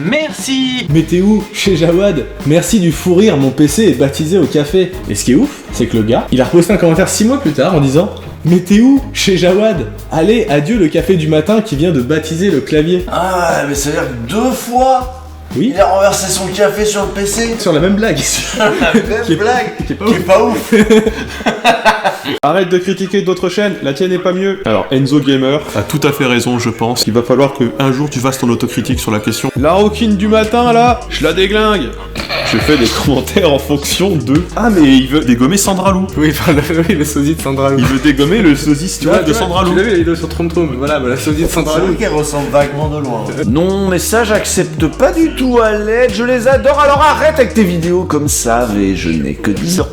Merci! Mais t'es où? Chez Jawad. Merci du fou rire, mon PC est baptisé au café. Et ce qui est ouf, c'est que le gars, il a reposté un commentaire 6 mois plus tard en disant mais t'es où? Chez Jawad. Allez, adieu le café du matin qui vient de baptiser le clavier. Ah, mais ça veut dire que 2 fois oui. Il a renversé son café sur le PC. Sur la même blague. Sur la même blague qui est pas ouf. Arrête de critiquer d'autres chaînes, la tienne n'est pas mieux. Alors Enzo Gamer a tout à fait raison, je pense. Il va falloir qu'un jour tu fasses ton autocritique sur la question. La roquine du matin là, je la déglingue. Je fais des commentaires en fonction de... Ah mais il veut dégommer Sandra Lou. Oui, enfin, le sosie de Sandra Lou. Il veut dégommer le sosie de Sandra Lou. Tu l'as vu la vidéo sur Troum, voilà, la sosie de Sandra Lou. C'est vrai qu'elle ressemble vaguement de loin. Non, mais ça j'accepte pas du tout à l'aide, je les adore, alors arrête avec tes vidéos comme ça, mais je n'ai que 10 ans.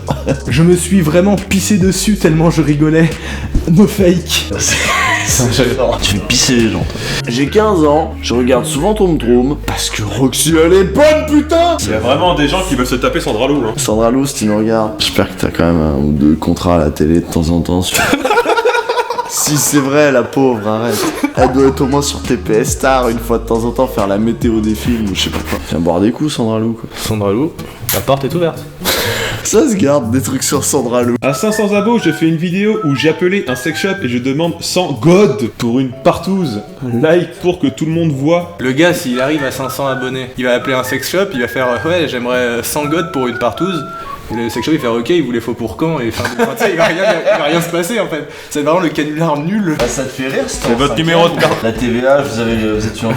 Je me suis vraiment pissé dessus tellement je rigolais. No fake. Tu fais pisser les gens. J'ai 15 ans, je regarde souvent Troum Troum parce que Roxy elle est bonne, putain. Il y a vraiment des gens qui veulent se taper Sandra Lou. Hein. Sandra Lou, si tu nous regardes, j'espère que t'as quand même 1 ou 2 contrats à la télé de temps en temps. Si c'est vrai, la pauvre, arrête. Elle doit être au moins sur TPS Star une fois de temps en temps faire la météo des films ou je sais pas quoi. Viens boire des coups, Sandra Lou, quoi. Sandra Lou, la porte est ouverte. Ça se garde des trucs sur Sandra Lou. À 500 abos, j'ai fait une vidéo où j'ai appelé un sex shop et je demande 100 God pour une partouze. Like pour que tout le monde voit. Le gars, s'il arrive à 500 abonnés, il va appeler un sex shop, il va faire ouais, j'aimerais 100 God pour une partouze. Et le sex shop il fait ok, il vous les faut pour quand? Et enfin, tu sais, il va rien se passer en fait. C'est vraiment le canular nul. Bah, ça te fait rire, c'est votre numéro de carte. La TVA, vous êtes sur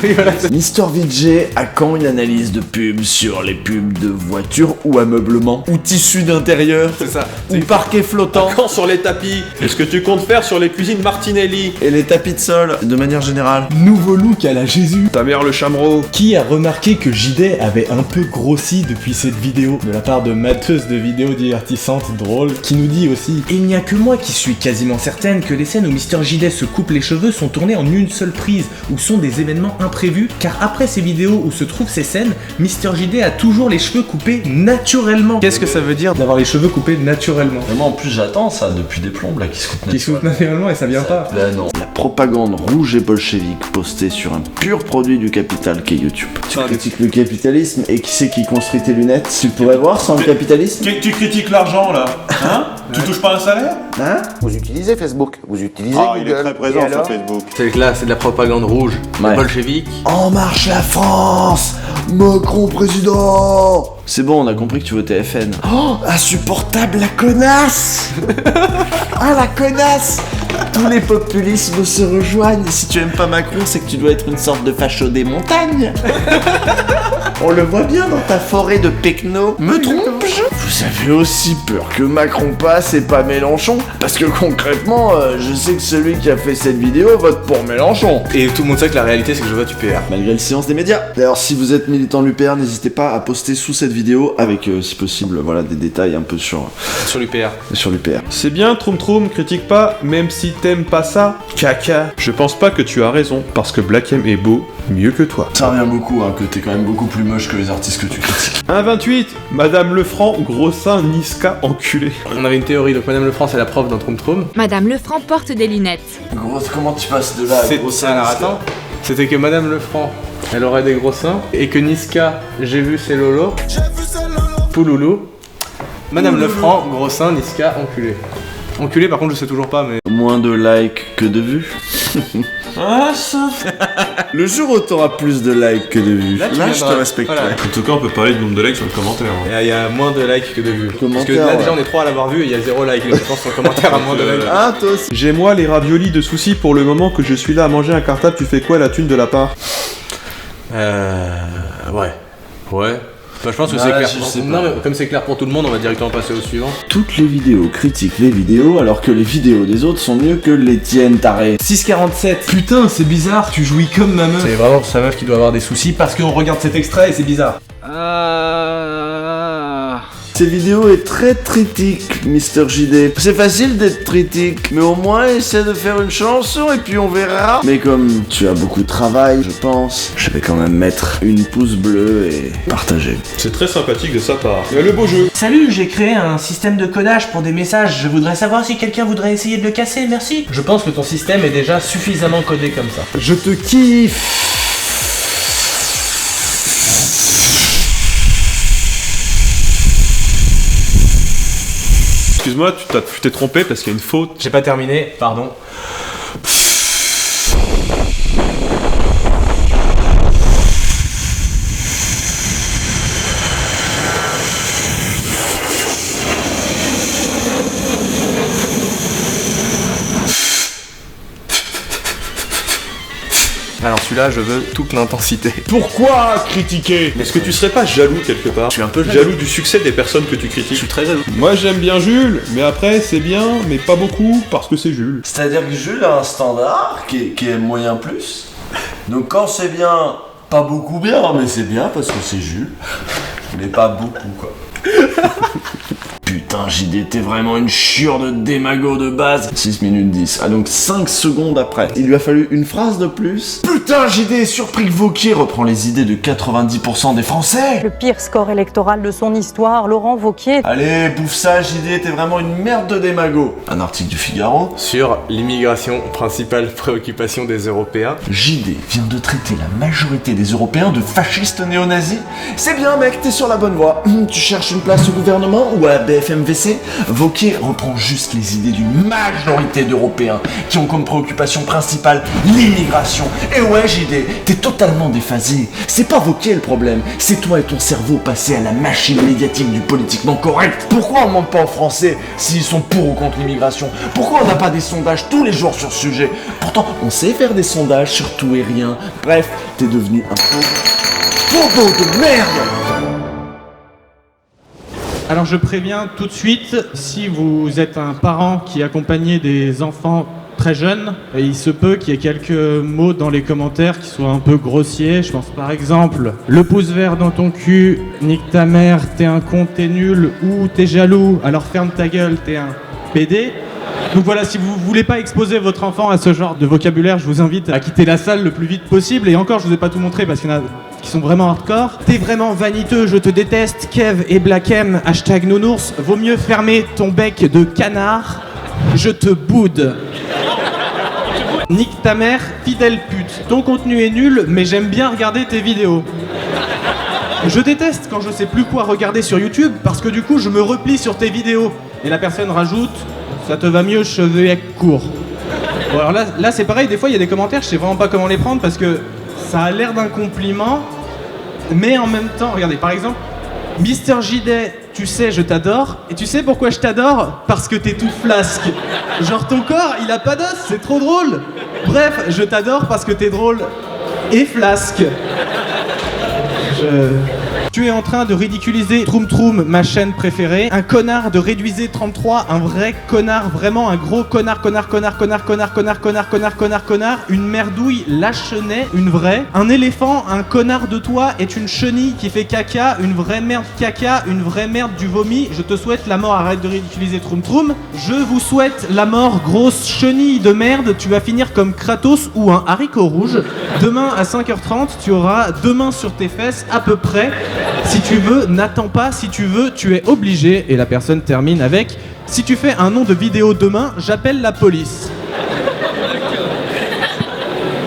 Mister VJ a quand une analyse de pub sur les pubs de voitures ou ameublement ou tissus d'intérieur? C'est ça. Ou parquet flottant? Quand sur les tapis? Est-ce que tu comptes faire sur les cuisines Martinelli? Et les tapis de sol, de manière générale? Nouveau look à la Jésus. Ta mère le chamereau. Qui a remarqué que JD avait un peu grossi depuis cette vidéo? De la part de Mateuse de vidéos divertissantes, drôles, qui nous dit aussi il n'y a que moi qui suis quasiment certaine que les scènes où Mister JD se coupe les cheveux sont tournées en une seule prise, ou sont des événements imprévus, car après ces vidéos où se trouvent ces scènes, Mister JD a toujours les cheveux coupés naturellement. Qu'est-ce que ça veut dire d'avoir les cheveux coupés naturellement? Moi en plus j'attends ça depuis des plombes là qui se coupent Qui se coupent naturellement et ça vient pas. Bah non. La propagande rouge et bolchevique postée sur un pur produit du capital qu'est YouTube. Tu critiques le capitalisme et qui c'est qui construit tes lunettes? Tu pourrais voir sans le capitalisme? Tu critiques l'argent là, hein? Tu touches pas un salaire? Hein? Vous utilisez Facebook, vous utilisez Google. Il est très présent sur Facebook. C'est que là, c'est de la propagande rouge, bolchevique. En marche la France! Macron président! C'est bon, on a compris que tu votais FN. Oh, insupportable la connasse! Ah la connasse! Tous les populismes se rejoignent. Si tu aimes pas Macron, c'est que tu dois être une sorte de facho des montagnes. On le voit bien dans ta forêt de Pecno. Me trompe-je? Vous avez aussi peur que Macron passe et pas Mélenchon? Parce que concrètement, je sais que celui qui a fait cette vidéo vote pour Mélenchon. Et tout le monde sait que la réalité c'est que je vote UPR. Malgré le silence des médias. D'ailleurs, si vous êtes militant de l'UPR, n'hésitez pas à poster sous cette vidéo avec, si possible, voilà, des détails un peu sur l'UPR. Sur l'UPR. C'est bien, Troum Troum, critique pas, même si t'aimes pas ça, caca. Je pense pas que tu as raison, parce que Black M est beau, mieux que toi. Ça revient beaucoup, hein, que t'es quand même beaucoup plus moche que les artistes que tu critiques. 1,28, Madame Lefranc, gros sein, Niska, enculé. On avait une théorie, donc Madame Lefranc c'est la prof dans Troum Troum. Madame Lefranc porte des lunettes. Gros, comment tu passes de là à gros sein? Alors attends, c'était que Madame Lefranc, elle aurait des gros seins, et que Niska, j'ai vu ses lolos, Pouloulou. Madame Lefranc, gros sein, Niska, enculé. Enculé par contre je sais toujours pas mais... Moins de likes que de vues. Ah ça. Le jour où t'auras plus de likes que de vues, là je te respecterai. Voilà. En tout cas, on peut parler du nombre de likes sur le commentaire. Il y a moins de likes que de vues. Parce que là déjà on est 3 à l'avoir vu et il y a 0 like. Les gens sont en commentaire à moins de likes. Ah toi aussi. J'ai moi les raviolis de soucis pour le moment que je suis là à manger un cartable, tu fais quoi la thune de la part? Ouais. Bah, je pense que c'est clair. Non, mais comme c'est clair pour tout le monde, on va directement passer au suivant. Toutes les vidéos critiquent les vidéos alors que les vidéos des autres sont mieux que les tiennes, taré. 6,47. Putain, c'est bizarre, tu jouis comme ma meuf. C'est vraiment sa meuf qui doit avoir des soucis parce qu'on regarde cet extrait et c'est bizarre. Ces vidéos est très critique, Mr JD. C'est facile d'être critique, mais au moins essaie de faire une chanson et puis on verra. Mais comme tu as beaucoup de travail, je pense, je vais quand même mettre une pouce bleue et partager. C'est très sympathique de sa part. Il y a le beau jeu. Salut, j'ai créé un système de codage pour des messages. Je voudrais savoir si quelqu'un voudrait essayer de le casser, merci. Je pense que ton système est déjà suffisamment codé comme ça. Je te kiffe. Excuse-moi, tu t'es trompé parce qu'il y a une faute. J'ai pas terminé, pardon. Alors celui-là, je veux toute l'intensité. Pourquoi critiquer? Est-ce que tu serais pas jaloux quelque part? Je suis un peu jaloux du succès des personnes que tu critiques. Je suis très jaloux. Moi j'aime bien Jules, mais après c'est bien, mais pas beaucoup, parce que c'est Jules. C'est-à-dire que Jules a un standard qui est moyen plus. Donc quand c'est bien, pas beaucoup bien, mais c'est bien parce que c'est Jules. Mais pas beaucoup quoi. Putain, JD, t'es vraiment une chure de démago de base. 6 minutes 10. Ah donc 5 secondes après. Il lui a fallu une phrase de plus. Putain, JD, surpris que Wauquiez reprend les idées de 90% des Français. Le pire score électoral de son histoire, Laurent Wauquiez. Allez, bouffe ça, JD, t'es vraiment une merde de démago. Un article du Figaro. Sur l'immigration, principale préoccupation des Européens. JD vient de traiter la majorité des Européens de fascistes néo-nazis. C'est bien, mec, t'es sur la bonne voie. Tu cherches une place au gouvernement ou à BFMVC? Wauquiez reprend juste les idées d'une majorité d'Européens qui ont comme préoccupation principale l'immigration. Et ouais, JD, t'es totalement déphasé. C'est pas Wauquiez le problème, c'est toi et ton cerveau passé à la machine médiatique du politiquement correct. Pourquoi on manque pas aux Français s'ils sont pour ou contre l'immigration? Pourquoi on n'a pas des sondages tous les jours sur ce sujet? Pourtant, on sait faire des sondages sur tout et rien. Bref, t'es devenu un bobo de merde. Alors je préviens tout de suite, si vous êtes un parent qui accompagnait des enfants très jeunes, il se peut qu'il y ait quelques mots dans les commentaires qui soient un peu grossiers. Je pense par exemple, le pouce vert dans ton cul, nique ta mère, t'es un con, t'es nul, ou t'es jaloux, alors ferme ta gueule, t'es un PD. Donc voilà, si vous voulez pas exposer votre enfant à ce genre de vocabulaire, je vous invite à quitter la salle le plus vite possible. Et encore, je vous ai pas tout montré parce qu'il y en a qui sont vraiment hardcore. T'es vraiment vaniteux, je te déteste, Kev et Black M, hashtag nounours. Vaut mieux fermer ton bec de canard, je te boude. Nique ta mère, fidèle pute. Ton contenu est nul, mais j'aime bien regarder tes vidéos. Je déteste quand je sais plus quoi regarder sur YouTube parce que du coup je me replie sur tes vidéos. Et la personne rajoute, ça te va mieux cheveux et courts. Bon alors là c'est pareil, des fois il y a des commentaires, je sais vraiment pas comment les prendre parce que ça a l'air d'un compliment, mais en même temps, regardez par exemple, Mr JD tu sais, je t'adore. Et tu sais pourquoi je t'adore? Parce que t'es tout flasque. Genre ton corps, il a pas d'os, c'est trop drôle. Bref, je t'adore parce que t'es drôle et flasque. Tu es en train de ridiculiser Troum Troum, ma chaîne préférée. Un connard de Réduisé 33, un vrai connard, vraiment un gros connard. Une merdouille, lâchenet, une vraie. Un éléphant, un connard de toi est une chenille qui fait caca, une vraie merde caca, une vraie merde du vomi. Je te souhaite la mort, arrête de ridiculiser Troum Troum. Je vous souhaite la mort, grosse chenille de merde. Tu vas finir comme Kratos ou un haricot rouge. Demain à 5h30, tu auras 2 mains sur tes fesses à peu près. Si tu veux, n'attends pas, si tu veux, tu es obligé. Et la personne termine avec: si tu fais un nom de vidéo demain, j'appelle la police.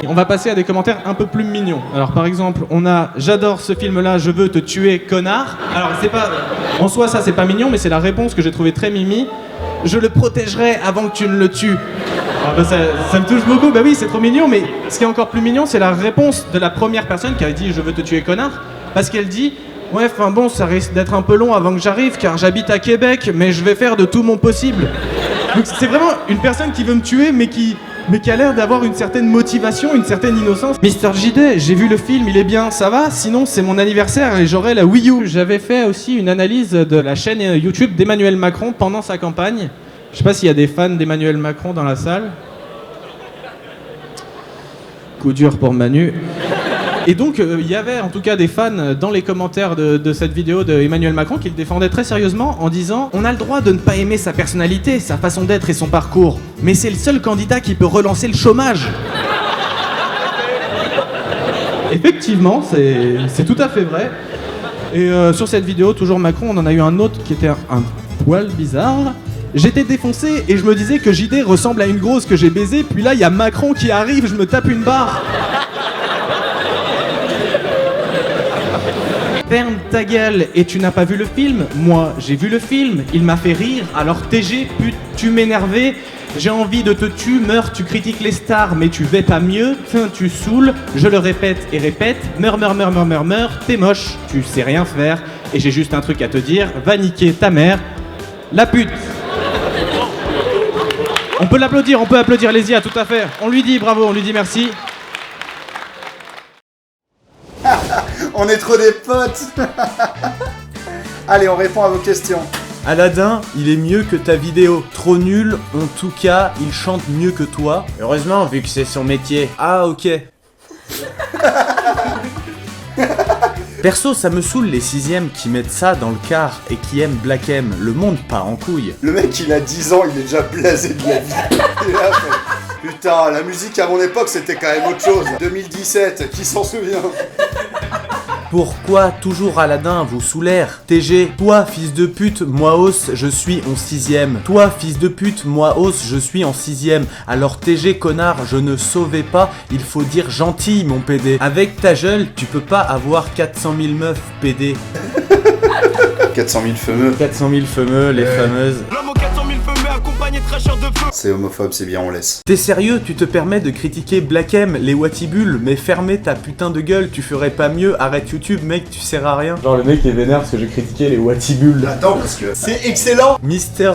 On va passer à des commentaires un peu plus mignons. Alors par exemple, on a: j'adore ce film-là, je veux te tuer, connard. Alors c'est pas... En soi, ça c'est pas mignon, mais c'est la réponse que j'ai trouvée très mimi. Je le protégerai avant que tu ne le tues. Ah bah ça me touche beaucoup, bah oui, c'est trop mignon, mais ce qui est encore plus mignon, c'est la réponse de la première personne qui a dit: je veux te tuer, connard. Parce qu'elle dit: ouais, enfin bon, ça risque d'être un peu long avant que j'arrive car j'habite à Québec, mais je vais faire de tout mon possible. Donc c'est vraiment une personne qui veut me tuer, mais qui a l'air d'avoir une certaine motivation, une certaine innocence. Mister JD, j'ai vu le film, il est bien, ça va? Sinon, c'est mon anniversaire et j'aurai la Wii U. J'avais fait aussi une analyse de la chaîne YouTube d'Emmanuel Macron pendant sa campagne. Je sais pas s'il y a des fans d'Emmanuel Macron dans la salle. Coup dur pour Manu. Et donc, il y avait en tout cas des fans dans les commentaires de cette vidéo d'Emmanuel Macron qui le défendaient très sérieusement en disant: on a le droit de ne pas aimer sa personnalité, sa façon d'être et son parcours, mais c'est le seul candidat qui peut relancer le chômage. Effectivement, c'est tout à fait vrai. Et sur cette vidéo, toujours Macron, on en a eu un autre qui était un poil bizarre. J'étais défoncé et je me disais que JD ressemble à une grosse que j'ai baisée, puis là il y a Macron qui arrive, je me tape une barre. Ferme ta gueule et tu n'as pas vu le film? Moi, j'ai vu le film, il m'a fait rire, alors TG, pute, tu m'énervais. J'ai envie de te tuer, meurs, tu critiques les stars, mais tu vais pas mieux. Tu saoules, je le répète et répète. Meurs, t'es moche, tu sais rien faire. Et j'ai juste un truc à te dire, va niquer ta mère, la pute. On peut l'applaudir, on peut applaudir Lésia, tout à fait. On lui dit bravo, on lui dit merci. On est trop des potes. Allez, on répond à vos questions. Aladdin, il est mieux que ta vidéo. Trop nul, en tout cas, il chante mieux que toi. Heureusement, vu que c'est son métier. Ah, ok. Perso, ça me saoule les 6ème qui mettent ça dans le car et qui aiment Black M. Le monde part en couille. Le mec, il a 10 ans, il est déjà blasé de la vie. Et là, putain, la musique à mon époque, c'était quand même autre chose. 2017, qui s'en souvient? Pourquoi toujours Aladdin vous soulère? TG, toi fils de pute, moi os, je suis en 6ème. Toi fils de pute, moi os, je suis en 6ème. Alors TG connard, je ne sauvais pas, il faut dire gentil mon PD. Avec ta gueule, tu peux pas avoir 400 000 meufs PD. 400 000 fameux. 400 000 fameux, les fameuses. L'homme aux 400 000 fameux accompagné de cracheurs de feu. C'est homophobe, c'est bien, on laisse. T'es sérieux, tu te permets de critiquer Black M, les Watibules, mais fermez ta putain de gueule, tu ferais pas mieux, arrête YouTube mec, tu sers à rien. Genre le mec est vénère parce que j'ai critiqué les Watibules. Attends, parce que c'est excellent. Mister...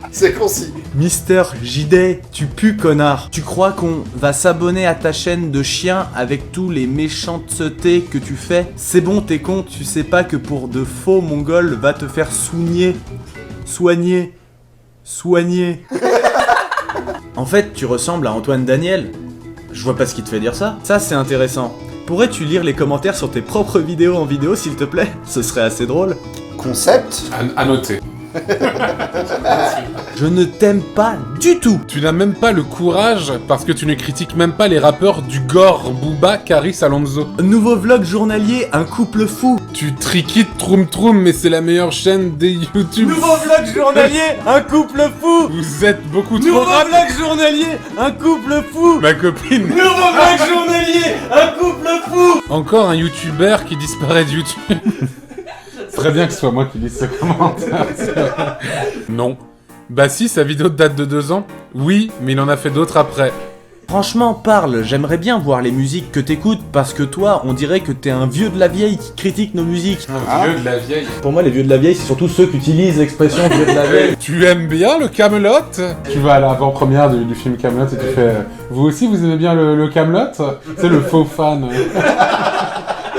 C'est concis. Mister JD, tu pues connard. Tu crois qu'on va s'abonner à ta chaîne de chien avec tous les méchancetés que tu fais? C'est bon, t'es con, tu sais pas que pour de faux mongols va te faire soigner. En fait, tu ressembles à Antoine Daniel. Je vois pas ce qui te fait dire ça. Ça, c'est intéressant. Pourrais-tu lire les commentaires sur tes propres vidéos en vidéo, s'il te plaît? Ce serait assez drôle. Concept à noter. Je ne t'aime pas du tout. Tu n'as même pas le courage parce que tu ne critiques même pas les rappeurs du Gore, Booba, Caris, Alonso. Nouveau vlog journalier, un couple fou. Tu triquites Troum Troum, mais c'est la meilleure chaîne des YouTube. Nouveau vlog journalier, un couple fou. Vous êtes beaucoup trop Nouveau vlog journalier, un couple fou. Ma copine. Nouveau vlog journalier, un couple fou. Encore un YouTuber qui disparaît de YouTube. Très bien que ce soit moi qui lise ce commentaire. Non. Bah si, sa vidéo date de 2 ans. Oui, mais il en a fait d'autres après. Franchement, parle, j'aimerais bien voir les musiques que t'écoutes, parce que toi, on dirait que t'es un vieux de la vieille qui critique nos musiques. Un vieux de la vieille. Pour moi, les vieux de la vieille, c'est surtout ceux qui utilisent l'expression vieux de la vieille. Tu aimes bien le Camelot? Tu vas à l'avant-première du film Camelot et tu fais vous aussi vous aimez bien le Camelot? C'est le faux fan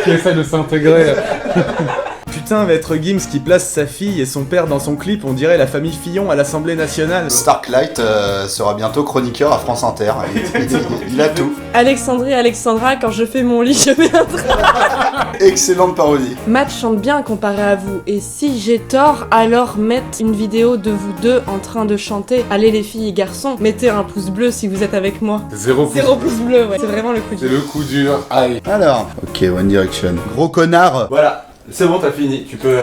qui essaie de s'intégrer. Putain, Maître Gims qui place sa fille et son père dans son clip, on dirait la famille Fillon à l'Assemblée nationale. Starklight sera bientôt chroniqueur à France Inter. Il a tout. Alexandrie, Alexandra, quand je fais mon lit, je viendrai. Excellente parodie. Matt chante bien comparé à vous, et si j'ai tort, alors mettez une vidéo de vous deux en train de chanter. Allez les filles et garçons, mettez un pouce bleu si vous êtes avec moi. 0 pouce bleu, ouais. C'est vraiment le coup dur. C'est le coup dur. Aïe. Alors, ok, One Direction. Gros connard. Voilà, c'est bon, t'as fini, tu peux...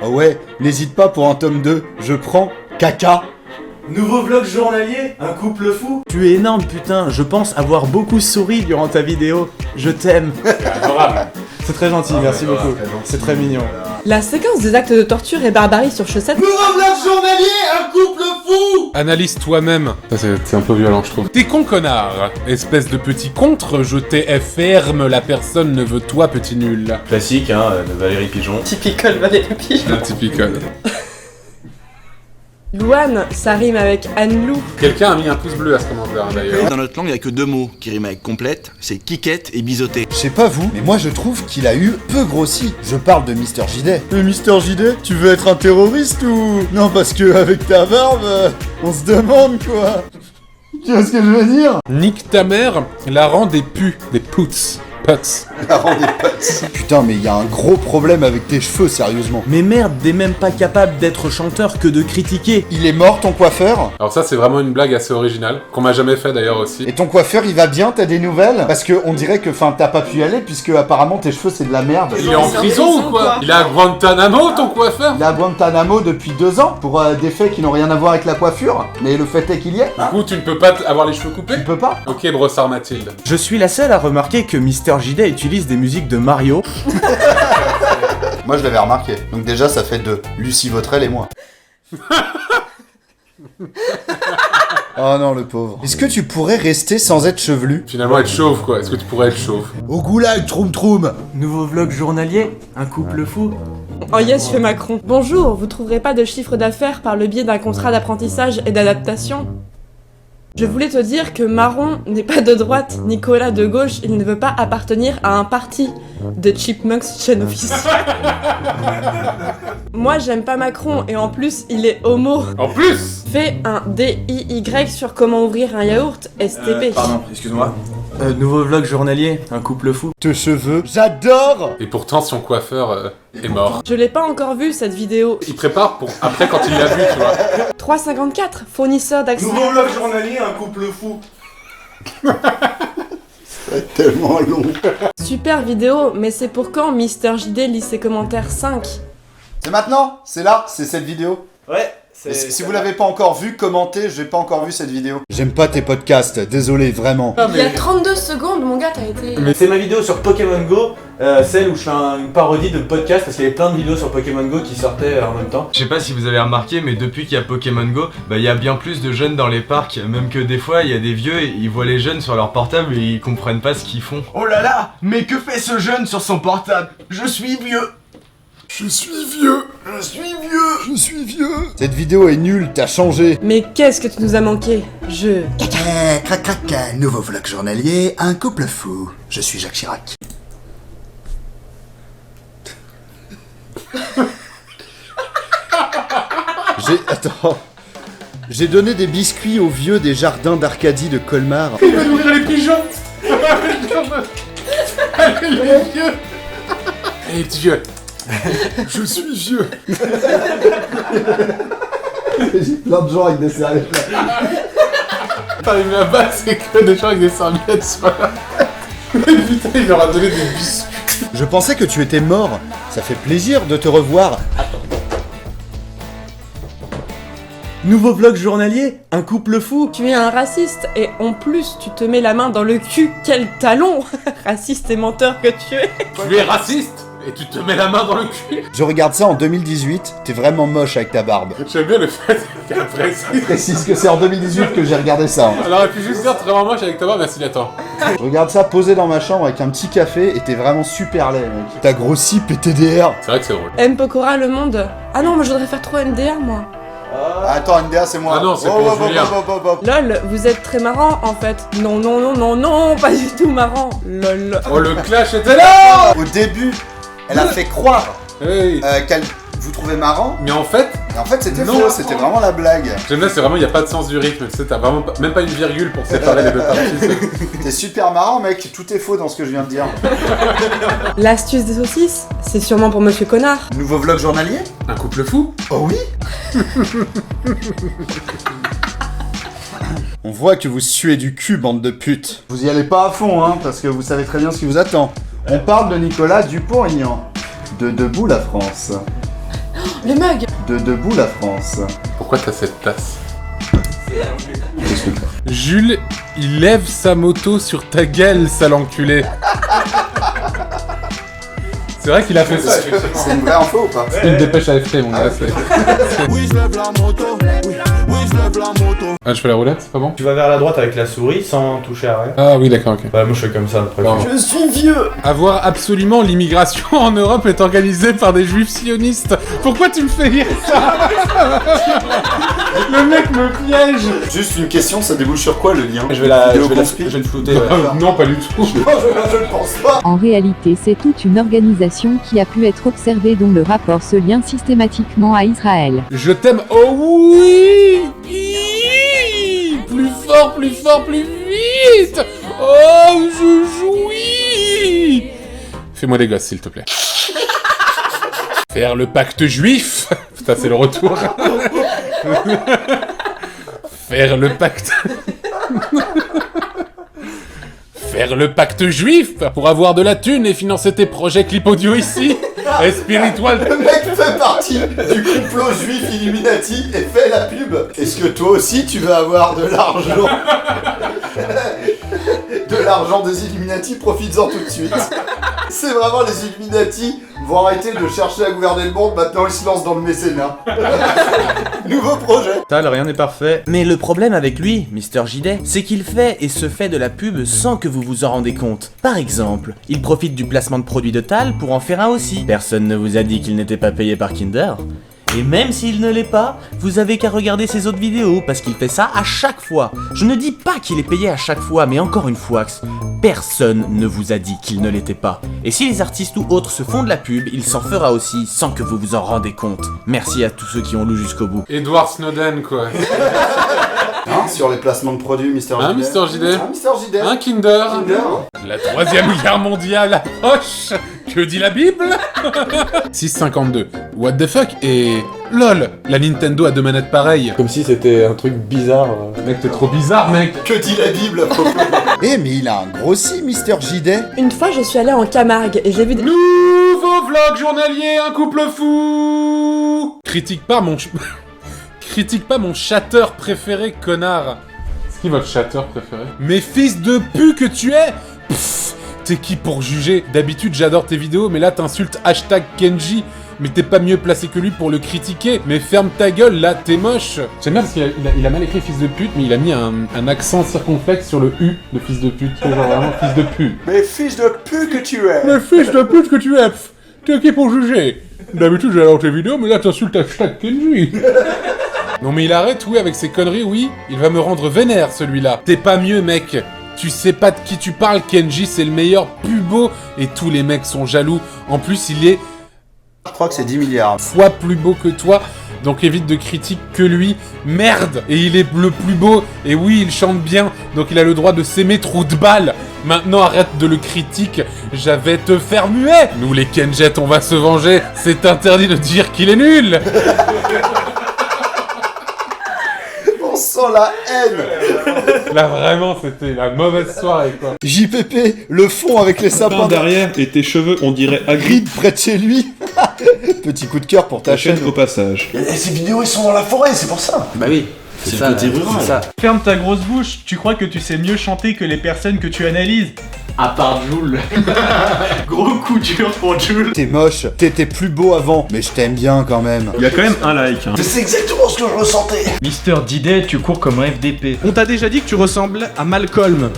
Oh ouais, n'hésite pas pour un tome 2, je prends caca. Nouveau vlog journalier, un couple fou. Tu es énorme, putain, je pense avoir beaucoup souri durant ta vidéo. Je t'aime. Adorable. C'est très gentil, merci beaucoup. C'est très mignon. La séquence des actes de torture et barbarie sur Chaussette. Nouveau vlog journalier, un couple fou. Analyse toi-même. Ça, c'est un peu violent, je trouve. T'es con, connard. Espèce de petit contre, je t'ai ferme, la personne ne veut toi, petit nul. Classique, hein, de Valérie Pigeon. Typical Valérie Pigeon. Typical. Louane, ça rime avec Anne-Lou. Quelqu'un a mis un pouce bleu à ce commentaire, d'ailleurs. Dans notre langue, il y a que 2 mots qui riment avec complète, c'est quiquette et biseauté. Je sais pas vous, mais moi je trouve qu'il a eu peu grossi. Je parle de Mr. JD. Mais Mr. JD, tu veux être un terroriste ou... Non, parce que avec ta barbe, on se demande quoi. Tu vois ce que je veux dire? Nique ta mère, la rend des pus, des puts. Puts. La rend des puts. Putain, mais il y a un gros problème avec tes cheveux, sérieusement. Mais merde, t'es même pas capable d'être chanteur que de critiquer. Il est mort ton coiffeur? Alors ça, c'est vraiment une blague assez originale, qu'on m'a jamais fait d'ailleurs aussi. Et ton coiffeur, il va bien? T'as des nouvelles? Parce que on dirait que, t'as pas pu y aller, puisque apparemment tes cheveux c'est de la merde. Il est en prison ou quoi? Il est à Guantanamo, ton coiffeur? Il est à Guantanamo depuis 2 ans, pour des faits qui n'ont rien à voir avec la coiffure. Mais le fait est qu'il y est. Du coup, tu ne peux pas avoir les cheveux coupés? Tu peux pas. Ok, brossard Mathilde. Je suis la seule à remarquer que Mr. JD utilise des musiques de Mario. Moi je l'avais remarqué. Donc déjà ça fait 2. Lucie Vautrel et moi. Oh non, le pauvre. Est-ce que tu pourrais rester sans être chevelu? Finalement être chauve quoi, est-ce que tu pourrais être chauve? Au goulag, troum troum. Nouveau vlog journalier, un couple fou. Oh yes, je fais Macron. Bonjour, vous trouverez pas de chiffre d'affaires par le biais d'un contrat d'apprentissage et d'adaptation? Je voulais te dire que Marron n'est pas de droite, Nicolas de gauche, il ne veut pas appartenir à un parti de Chipmunks chain office. Moi j'aime pas Macron et en plus il est homo. En plus? Fais un DIY sur comment ouvrir un yaourt STP. Pardon, excuse-moi. Nouveau vlog journalier, un couple fou. Tes cheveux, j'adore. Et pourtant son coiffeur est mort. Je l'ai pas encore vu cette vidéo. Il prépare pour après quand il l'a vu, tu vois. 3,54, fournisseur d'accès. Nouveau vlog journalier, un couple fou. C'est tellement long. Super vidéo, mais c'est pour quand Mr. JD lit ses commentaires 5? C'est maintenant? C'est là? C'est cette vidéo? Ouais. Si vous l'avez pas encore vu, commentez, j'ai pas encore vu cette vidéo. J'aime pas tes podcasts, désolé, vraiment. Il y a 32 secondes, mon gars, t'as été... Mais c'est ma vidéo sur Pokémon Go, celle où je fais une parodie de podcast, parce qu'il y avait plein de vidéos sur Pokémon Go qui sortaient en même temps. Je sais pas si vous avez remarqué, mais depuis qu'il y a Pokémon Go, il y a bien plus de jeunes dans les parcs, même que des fois, il y a des vieux, ils voient les jeunes sur leur portable et ils comprennent pas ce qu'ils font. Oh là là, mais que fait ce jeune sur son portable? Je suis vieux. Je suis vieux. Je suis vieux. Je suis vieux. Cette vidéo est nulle, t'as changé. Mais qu'est-ce que tu nous as manqué? Crac crac, nouveau vlog journalier, un couple fou. Je suis Jacques Chirac. J'ai donné des biscuits aux vieux des jardins d'Arcadie de Colmar. Il va nourrir les pigeons. Allez les vieux. Allez petit vieux. Je suis vieux. J'ai plein de gens avec des serviettes là. T'arrives là-bas, c'est que des gens avec des serviettes sur la... Mais putain, il leur a donné des biscuits. Je pensais que tu étais mort. Ça fait plaisir de te revoir. Nouveau vlog journalier, un couple fou. Tu es un raciste et en plus tu te mets la main dans le cul, quel talon. Raciste et menteur que tu es. Tu es raciste et tu te mets la main dans le cul. Je regarde ça en 2018, t'es vraiment moche avec ta barbe. J'aime bien le fait qu'elle précise. Précise que c'est en 2018 que j'ai regardé ça. Hein. Elle aurait pu juste dire t'es vraiment moche avec ta barbe, merci attends. Je regarde ça posé dans ma chambre avec un petit café et t'es vraiment super laid, mec. T'as grossi PTDR. C'est vrai que c'est drôle. M. Pokora, le monde. Ah non, moi je voudrais faire trop NDR, moi. Attends, NDA, c'est moi. Ah non, c'est pour Julien. Lol, vous êtes très marrant en fait. Non, non, non, non, non, pas du tout marrant. Lol. Oh, le clash était là. Au début, elle a fait croire qu'elle vous trouvait marrant. Mais en fait... c'était faux, c'était vraiment la blague. J'aime bien, c'est vraiment, il n'y a pas de sens du rythme, tu sais, t'as vraiment même pas une virgule pour séparer les deux parties. T'es super marrant, mec, tout est faux dans ce que je viens de dire. L'astuce des saucisses, c'est sûrement pour Monsieur Connard. Nouveau vlog journalier? Un couple fou? Oh oui. On voit que vous suez du cul, bande de putes. Vous y allez pas à fond, hein, parce que vous savez très bien ce qui vous attend. On parle de Nicolas Dupont-Aignan. De Debout la France. Les mugs. De Debout la France. Pourquoi t'as cette tasse? Jules, il lève sa moto sur ta gueule, sale enculé. C'est vrai qu'il a fait ça. C'est une vraie info ou pas? C'est une dépêche AFP, mon gars. Oui, je lève la moto. Oui, je lève la moto. Ah, je fais la roulette, c'est pas bon? Tu vas vers la droite avec la souris sans toucher à rien. Ah oui, d'accord, ok. Bah, moi je fais comme ça après. Je suis vieux. Avoir absolument l'immigration en Europe est organisée par des juifs sionistes. Pourquoi tu me fais rire ça? Le mec me piège. Juste une question, ça débouche sur quoi le lien? Je vais le flouter. Non, pas du tout. Je ne pense pas. En réalité, c'est toute une organisation qui a pu être observée dont le rapport se lien systématiquement à Israël. Je t'aime, oh oui! Plus fort, plus fort, plus vite! Oh, je jouis! Fais-moi des gosses, s'il te plaît. Faire le pacte juif! Putain, c'est le retour. Faire le pacte... Faire le pacte juif pour avoir de la thune et financer tes projets clip audio ici. Et spiritual. Le mec fait partie du complot juif Illuminati et fait la pub. Est-ce que toi aussi tu veux avoir de l'argent? De l'argent des Illuminati, profites-en tout de suite. C'est vraiment les Illuminati vont arrêter de chercher à gouverner le monde, maintenant ils se lancent dans le mécénat. Nouveau projet. Tal, rien n'est parfait. Mais le problème avec lui, Mr. JD, c'est qu'il fait et se fait de la pub sans que vous vous en rendez compte. Par exemple, il profite du placement de produits de Tal pour en faire un aussi. Personne ne vous a dit qu'il n'était pas payé par Kinder. Et même s'il ne l'est pas, vous avez qu'à regarder ses autres vidéos parce qu'il fait ça à chaque fois. Je ne dis pas qu'il est payé à chaque fois, mais encore une fois, personne ne vous a dit qu'il ne l'était pas. Et si les artistes ou autres se font de la pub, il s'en fera aussi sans que vous vous en rendez compte. Merci à tous ceux qui ont lu jusqu'au bout. Edward Snowden, quoi. Hein, sur les placements de produits, Mr. JD. Hein, Mr. JD? Hein, Mr. JD? Un Kinder. Kinder. La troisième guerre mondiale approche. Que dit la Bible? 6,52. What the fuck? Et... LOL, la Nintendo a 2 manettes pareilles. Comme si c'était un truc bizarre. Mec, t'es trop bizarre, mec. Que dit la Bible à propos? Eh, mais il a un grossi, Mr. JD. Une fois, je suis allée en Camargue et j'ai vu des... Nouveau vlog journalier, un couple fou. Critique pas mon... Critique pas mon chatter préféré, connard. C'est qui votre chatter préféré? Mais fils de pu que tu es. Pfff, t'es qui pour juger? D'habitude, j'adore tes vidéos, mais là, t'insultes #Kenji. Mais t'es pas mieux placé que lui pour le critiquer. Mais ferme ta gueule, là, t'es moche. J'aime bien parce qu'il a mal écrit fils de pute, mais il a mis un accent circonflexe sur le U de fils de pute. C'est genre vraiment fils de pute. Mais fils de pute que tu es. Mais fils de pute que tu es. T'es qui pour juger? D'habitude, j'adore tes vidéos, mais là, t'insultes #Kenji. Non mais il arrête, oui, avec ses conneries, oui. Il va me rendre vénère, celui-là. T'es pas mieux, mec. Tu sais pas de qui tu parles, Kenji, c'est le meilleur pubo. Et tous les mecs sont jaloux. En plus, il est... Je crois que c'est 10 milliards. Fois plus beau que toi. Donc évite de critiquer que lui. Merde. Et il est le plus beau. Et oui, il chante bien. Donc il a le droit de s'aimer, trou de balle. Maintenant, arrête de le critiquer. J'avais te faire muet. Nous, les Kenjet, on va se venger. C'est interdit de dire qu'il est nul. On sent la haine. Là, vraiment, c'était la mauvaise soirée, quoi. JPP, le fond avec les sapins derrière et tes cheveux, on dirait Hagrid près de chez lui. Petit coup de cœur pour ta chaîne au passage. Et ces vidéos, ils sont dans la forêt, c'est pour ça. Bah oui. C'est le côté rural. Ferme ta grosse bouche, tu crois que tu sais mieux chanter que les personnes que tu analyses? À part Jules. Gros coup dur pour Jules. T'es moche, t'étais plus beau avant, mais je t'aime bien quand même. Il y a quand même un like. Hein. C'est exactement ce que je ressentais. Mister Didet, tu cours comme un FDP. On t'a déjà dit que tu ressembles à Malcolm.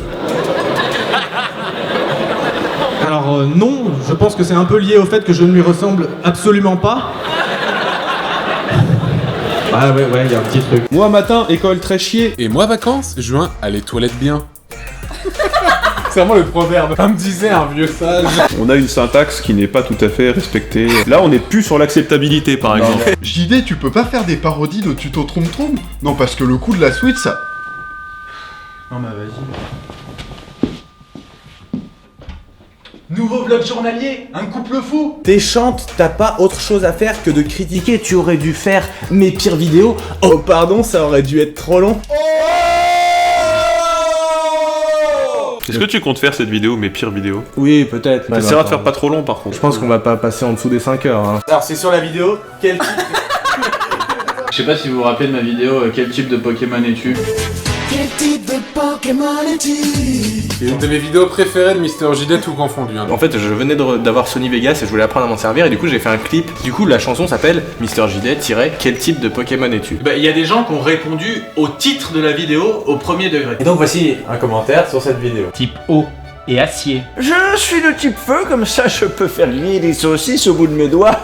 Alors non, je pense que c'est un peu lié au fait que je ne lui ressemble absolument pas. Ah ouais, il y a un petit truc. Moi matin, école très chier. Et moi vacances, juin, aller toilettes bien. C'est vraiment le proverbe. Comme disait un vieux sage. On a une syntaxe qui n'est pas tout à fait respectée. Là, on n'est plus sur l'acceptabilité, par exemple. JD, tu peux pas faire des parodies de tuto Troum Troum? Non, parce que le coup de la Switch, ça... Non bah vas-y. Nouveau vlog journalier, un couple fou. T'es chante, t'as pas autre chose à faire que de critiquer, tu aurais dû faire mes pires vidéos. Oh pardon, ça aurait dû être trop long. Est-ce que tu comptes faire cette vidéo, mes pires vidéos? Oui, peut-être. T'essaieras de faire pas trop long par contre. Je pense qu'on va pas passer en dessous des 5 heures. Hein. Alors c'est sur la vidéo, quel type... Je sais pas si vous vous rappelez de ma vidéo quel type de Pokémon es-tu? Quel type de Pokémon es-tu? C'est une de mes vidéos préférées de Mister JD tout confondu. Hein. En fait, je venais d'avoir Sony Vegas et je voulais apprendre à m'en servir et du coup j'ai fait un clip. Du coup la chanson s'appelle Mister JD - quel type de Pokémon es-tu? Bah, il y a des gens qui ont répondu au titre de la vidéo au premier degré. Et donc voici un commentaire sur cette vidéo. Type eau et acier. Je suis de type feu, comme ça je peux faire griller des saucisses au bout de mes doigts.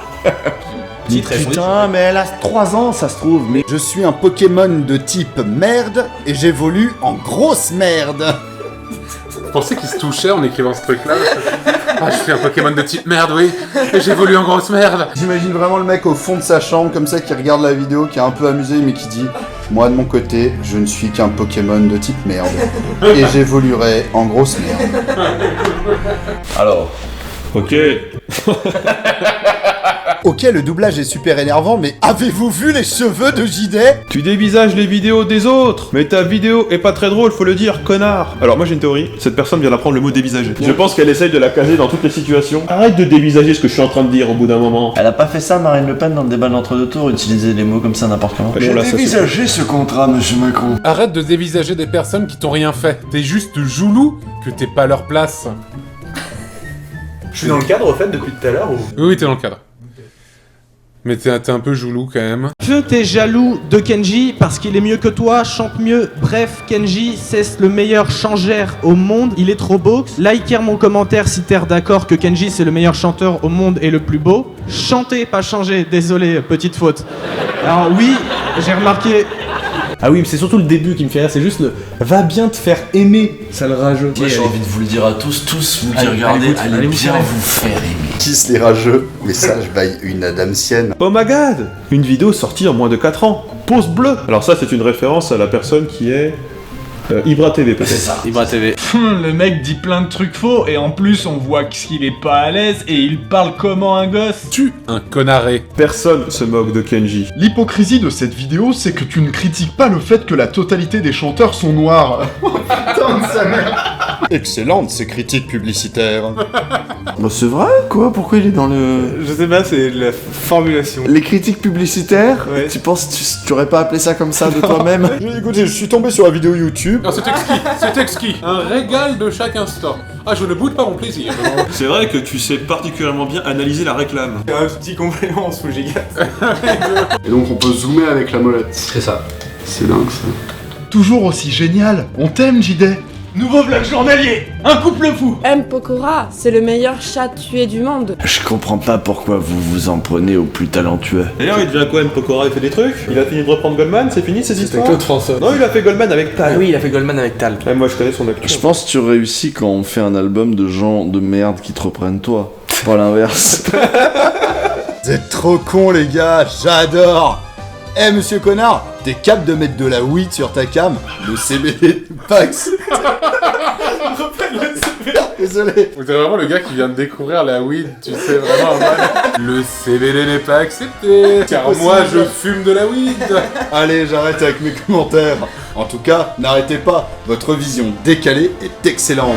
Putain, mais elle a 3 ans, ça se trouve. Mais Je suis un Pokémon de type merde et j'évolue en grosse merde. Je pensais qu'il se touchait en écrivant ce truc-là. Ah, je suis un Pokémon de type merde, oui. Et j'évolue en grosse merde. J'imagine vraiment le mec au fond de sa chambre, comme ça, qui regarde la vidéo, qui est un peu amusé, mais qui dit « Moi, de mon côté, je ne suis qu'un Pokémon de type merde. Et j'évoluerai en grosse merde. » Alors. Ok. Ok, le doublage est super énervant, mais avez-vous vu les cheveux de JD? Tu dévisages les vidéos des autres. Mais ta vidéo est pas très drôle, faut le dire, connard. Alors moi j'ai une théorie. Cette personne vient d'apprendre le mot dévisager. Je pense qu'elle essaye de la caser dans toutes les situations. Arrête de dévisager ce que je suis en train de dire au bout d'un moment. Elle a pas fait ça, Marine Le Pen, dans le débat d'entre-deux tours, utiliser les mots comme ça n'importe comment. J'ai dévisagé ce contrat, monsieur Macron. Arrête de dévisager des personnes qui t'ont rien fait. T'es juste joulou que t'es pas à leur place. Je suis dans le cadre au fait depuis tout à l'heure ou... Oui, t'es dans le cadre. Mais t'es un peu joulou quand même. T'es jaloux de Kenji parce qu'il est mieux que toi, chante mieux. Bref, Kenji, c'est le meilleur changeur au monde, il est trop beau. Likez mon commentaire si t'es d'accord que Kenji c'est le meilleur chanteur au monde et le plus beau. Chantez, pas changer, désolé, petite faute. Alors oui, j'ai remarqué... Ah oui, mais c'est surtout le début qui me fait rire, c'est juste le « va bien te faire aimer », sale rageux. Moi j'ai envie de vous le dire à tous vous qui regardez, allez bien vous faire aimer. Kiss les rageux, message by une adamsienne. Oh my god! Une vidéo sortie en moins de 4 ans. Pause bleue. Alors ça c'est une référence à la personne qui est... Ibra TV peut-être. C'est ça, Ibra TV. Le mec dit plein de trucs faux et en plus on voit qu'il est pas à l'aise et il parle comment un gosse. Tu un connaré. Personne se moque de Kenji. L'hypocrisie de cette vidéo, c'est que tu ne critiques pas le fait que la totalité des chanteurs sont noirs. Putain de sa mère. Excellente ces critiques publicitaires. Bah c'est vrai, quoi? Pourquoi il est dans le... Je sais pas, c'est la formulation. Les critiques publicitaires? Ouais. Tu penses tu aurais pas appelé ça comme ça de toi-même? Écoutez, je suis tombé sur la vidéo YouTube. Non, c'est exquis. Un régal de chaque instant. Ah, je ne boude pas mon plaisir. C'est vrai que tu sais particulièrement bien analyser la réclame. Un petit complément en sous giga. Et donc on peut zoomer avec la molette. C'est ça. C'est dingue ça. Toujours aussi génial. On t'aime, JD. Nouveau vlog journalier, un couple fou. M. Pokora, c'est le meilleur chat tué du monde. Je comprends pas pourquoi vous vous en prenez aux plus talentueux. D'ailleurs, il devient quoi, M. Pokora? Il fait des trucs? Il a fini de reprendre Goldman? C'est fini ces histoires? Claude François. Non, il a fait Goldman avec Tal. Ah oui, il a fait Goldman avec Tal. Ouais, moi je connais son acteur. Je pense que tu réussis quand on fait un album de gens de merde qui te reprennent toi. Pas l'inverse. Vous êtes trop cons les gars, j'adore. Eh monsieur connard, t'es capable de mettre de la weed sur ta cam? Le CBD Pax. Désolé. Vous êtes vraiment le gars qui vient de découvrir la weed, tu sais vraiment mal. Le CBD n'est pas accepté, car moi je fume de la weed. Allez, j'arrête avec mes commentaires. En tout cas, n'arrêtez pas, votre vision décalée est excellente.